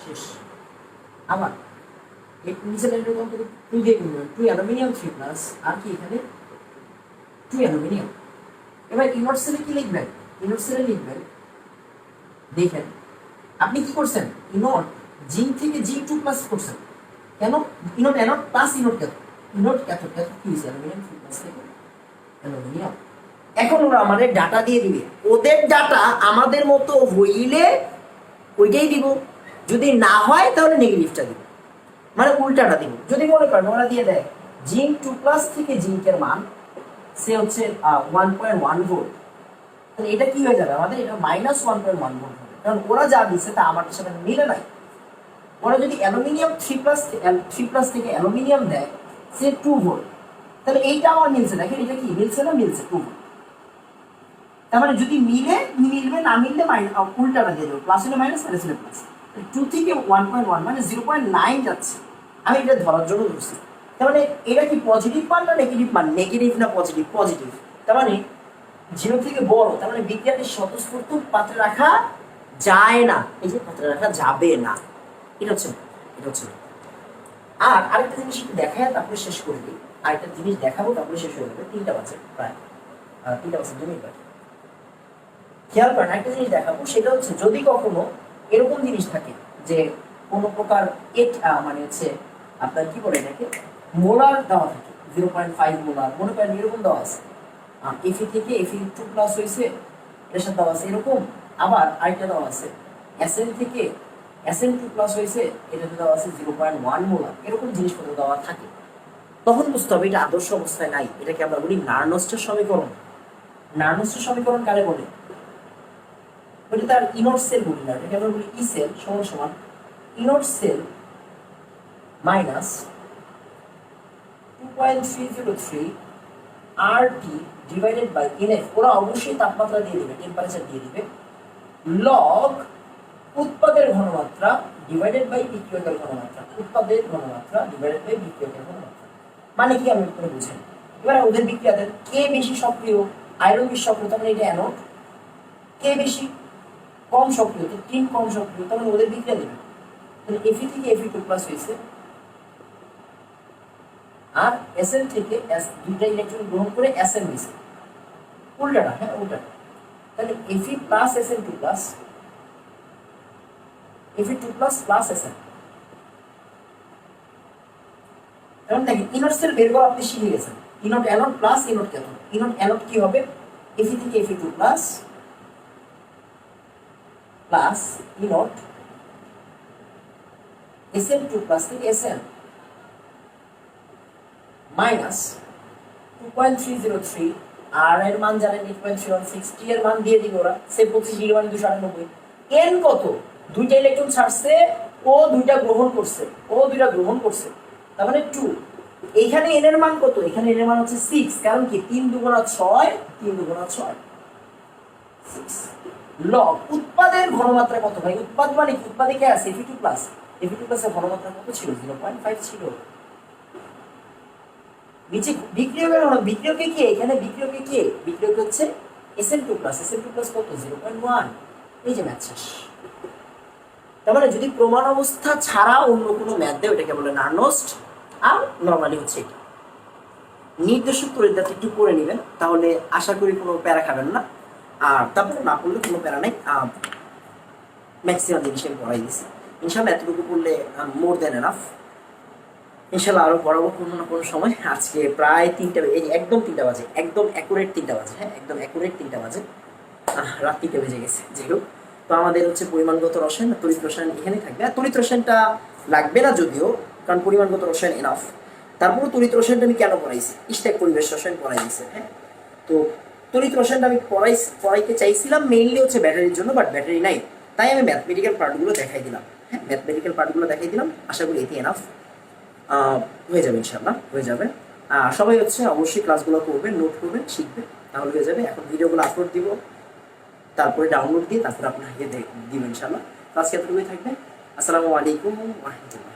শেষ। আবার এই নিচের লাইনটা কত 2 দিয়ে গুণ করবেন 2 অ্যালুমিনিয়াম 3 প্লাস আর কি এখানে 2 অ্যালুমিনিয়াম। এবার ইনট সেলে কি লিখবেন, ইনট সেলে লিখবেন দেখেন আপনি কি করছেন ইনট জিঙ্ক থেকে জিঙ্ক 2 প্লাস করছেন, কেন ইনট অ্যানোড প্লাস ইনট ক্যাথোড, ইনট ক্যাথোড ক্যাথোড কি হইছে অ্যালুমিনিয়াম 3 প্লাস থেকে অ্যালুমিনিয়াম। এখন ওরা আমাদের ডাটা দিয়ে দিবে, ওদের ডাটা আমাদের মতো হইলে ওইটাই দিব, যদি না হয় তাহলে নেগেটিভটা দিব, মানে উল্টাটা দিব। যদি মনে করেন ওরা দিয়ে দেয় জিঙ্ক 2 প্লাস থেকে জিঙ্কের মান সে হচ্ছে 1.1 ভোল্ট, তাহলে এটা কি হয়ে যাবে আমাদের, এটা -1.1 ভোল্ট হবে, কারণ ওরা যা দিচ্ছে তা আমার সাথে মিলে নাই। ওরা যদি অ্যালুমিনিয়াম 3 প্লাস থেকে অ্যালুমিনিয়াম দেয় সে 2 ভোল্ট, তাহলে এইটা আমার মিলছে, দেখেন এটা কি মিলছে না, মিলছে 2 ভোল্ট। তার মানে যদি মিলবে, না মিললে উল্টাটা দিয়ে দেবো, প্লাস হলে মাইনাস, মাইনাস হলে প্লাস। 2 থেকে 1.1 মানে 0.9 যাচ্ছে, আমি এটা ধরার জন্য ধরছি। তার মানে এটা কি পজিটিভ মান না নেগেটিভ মান, নেগেটিভ না পজিটিভ, পজিটিভ। তার মানে 0 থেকে বড়, তার মানে বিক্রিয়াটি স্বতঃস্ফূর্ত পাত্রে রাখা যায় না, এই যে পাত্রে রাখা যাবে না, এটা হচ্ছে এটা হচ্ছে। আর আরেকটা জিনিস একটু দেখায় তারপরে শেষ করে দিই, আরেকটা জিনিস দেখাবো তারপরে শেষ হয়ে যাবে, 3টা বাজে প্রায়, 3টা বাজে 2 মিনিট বাকি। খেয়াল করেন একটা জিনিস দেখাবো, সেটা হচ্ছে যদি কখনো এরকম জিনিস থাকে যে কোনো প্রকার মানে হচ্ছে আপনার কি বলে এটাকে মোলার দেওয়া থাকে 0.5 মোলার, মনে করেন এরকম দেওয়া আছে এফি থেকে এফি 2 প্লাস হয়েছে এর সাথে দেওয়া আছে এরকম, আবার আরেকটা দেওয়া আছে এসএন থেকে এসএন 2 প্লাস হয়েছে এটাতে দেওয়া আছে 0.1 মোলার, এরকম জিনিসপত্র দেওয়া থাকে, তখন বুঝতে হবে এটা আদর্শ অবস্থায় নাই। এটাকে আমরা বলি নার্নস্টের সমীকরণ। নার্নস্টের সমীকরণ কারে বলে, ওটা তার ইনট সেল বলি না, এটাকে আমরা বলি ই সেল সমান সমান E naught cell minus 2.303 RT divided by NF। ওরা অবশ্যই তাপমাত্রা দিয়ে দিবে, টেম্পারেচার দিয়ে দিবে, লগ উৎপাদের ঘনমাত্রা ডিভাইডেড বাই বিক্রিয়কের ঘনমাত্রা, উৎপাদের ঘনমাত্রা ডিভাইডেড বাই বিক্রিয়কের ঘনমাত্রা। মানে কি আমি একটু বুঝেন, এবার ওদের বিক্রিয়াদের কে বেশি সক্রিয়, আয়রন বেশি সক্রিয়, তার মানে এটা অ্যানোড, কে বেশি কম সক্রিয় তো টিন কম সক্রিয়, তার মানে ওদের বিক্রিয়া দেবে। তাহলে এফি থেকে এফি 2 প্লাস হয়েছে আর এসএন থেকে দুইটা ইলেকট্রন গ্রহণ করে এসএন হয়েছে, উল্টাটা, হ্যাঁ উল্টাটা। তাহলে এফি প্লাস এসএন 2 প্লাস, এফি 2 প্লাস প্লাস এসএন। এখন দেখেন ইনট সেল বের করা আপনি শিখে গেছেন, ইনট অ্যানোড প্লাস ইনট ক্যাথোড। ইনট অ্যানোড কি হবে, এফি থেকে এফি 2 প্লাস প্লাস ইনট এসএন 2 প্লাস থেকে এসএন মাইনাস 2.303 আর এর মান জানেন 8.316, টি এর মান দিয়ে দিবে ওরা, সে 25 ডিগ্রি মানে 298। এন কত, দুইটা ইলেকট্রন ছাড়ছে, ও দুইটা গ্রহণ করছে, তার মানে 2। এইখানে এন এর মান কত, এখানে এন এর মান হচ্ছে 6, কারণ কি 3 দুগুণা 6, 6 লগ উৎপাদের ঘনমাত্রা কত ভাই, উৎপাদ মানে কি, উৎপাদে কে আছে এফি 2 প্লাস, এফি 2 প্লাসের ঘনমাত্রা কত ছিল 0.5 ছিল। নিচে বিক্রিয়কের বিক্রিয়কে কি, এখানে বিক্রিয়কে কি, বিক্রিয়ক হচ্ছে SN2 প্লাস, SN2 প্লাস কত 0.1, এই যে ম্যাথ শেষ। তার মানে যদি প্রমাণ অবস্থা ছাড়া অন্য কোনো ম্যাথ দেয় ওটাকে বলে নার্নস্ট, আর নরমালি হচ্ছে এটা। নির্দেশক তরিদাতে একটু করে নেবেন, তাহলে আশা করি কোনো প্যারা খাবেন না, আর তারপরে না পড়লে কোনো প্যারা নেই, ম্যাক্সিমাম জিনিস আমি পড়াই দিচ্ছি ইনশাল্লাহ, এতটুকু পড়লে মোর দেন এনাফ। ইনশাল্লাহ আরো পড়াবো কোনো না কোনো সময়। আজকে প্রায় 3টা, এই একদম 3টা বাজে, একদম অ্যাকুরেট 3টা বাজে, হ্যাঁ একদম অ্যাকুরেট 3টা বাজে, রাত 3টা বেজে গেছে। যাই হোক, তো আমাদের হচ্ছে পরিমাণগত রসায়ন, তড়িৎ রসায়ন এখানেই থাকবে। আর তড়িৎ রসায়নটা লাগবে না যদিও, কারণ পরিমাণগত রসায়ন এনাফ। তারপরে তড়িৎ রসায়নটা আমি কেন পড়াইছি, ইস্টেক পরিবেশ রসায়ন পড়াই দিয়েছে, হ্যাঁ। তো তড়িৎ রসায়নটা আমি পড়াইতে চাইছিলাম মেইনলি হচ্ছে ব্যাটারির জন্য, বাট ব্যাটারি নাই, তাই আমি ম্যাথমেটিক্যাল পার্টগুলো দেখাই দিলাম, হ্যাঁ ম্যাথমেটিক্যাল পার্টগুলো দেখাই দিলাম। আশা করি এটি এনাফ হয়ে যাবে, ইনশাল্লাহ হয়ে যাবে। সবাই হচ্ছে অবশ্যই ক্লাসগুলো করবেন, নোট করবেন, শিখবেন, তাহলে হয়ে যাবে। এখন ভিডিওগুলো আপলোড দিব, তারপরে ডাউনলোড দিয়ে তারপরে আপনাকে দিব ইনশাল্লাহ। আজকে এতটুকুই থাকবে। আসসালামু আলাইকুম ওয়া রাহমাতুল্লাহ।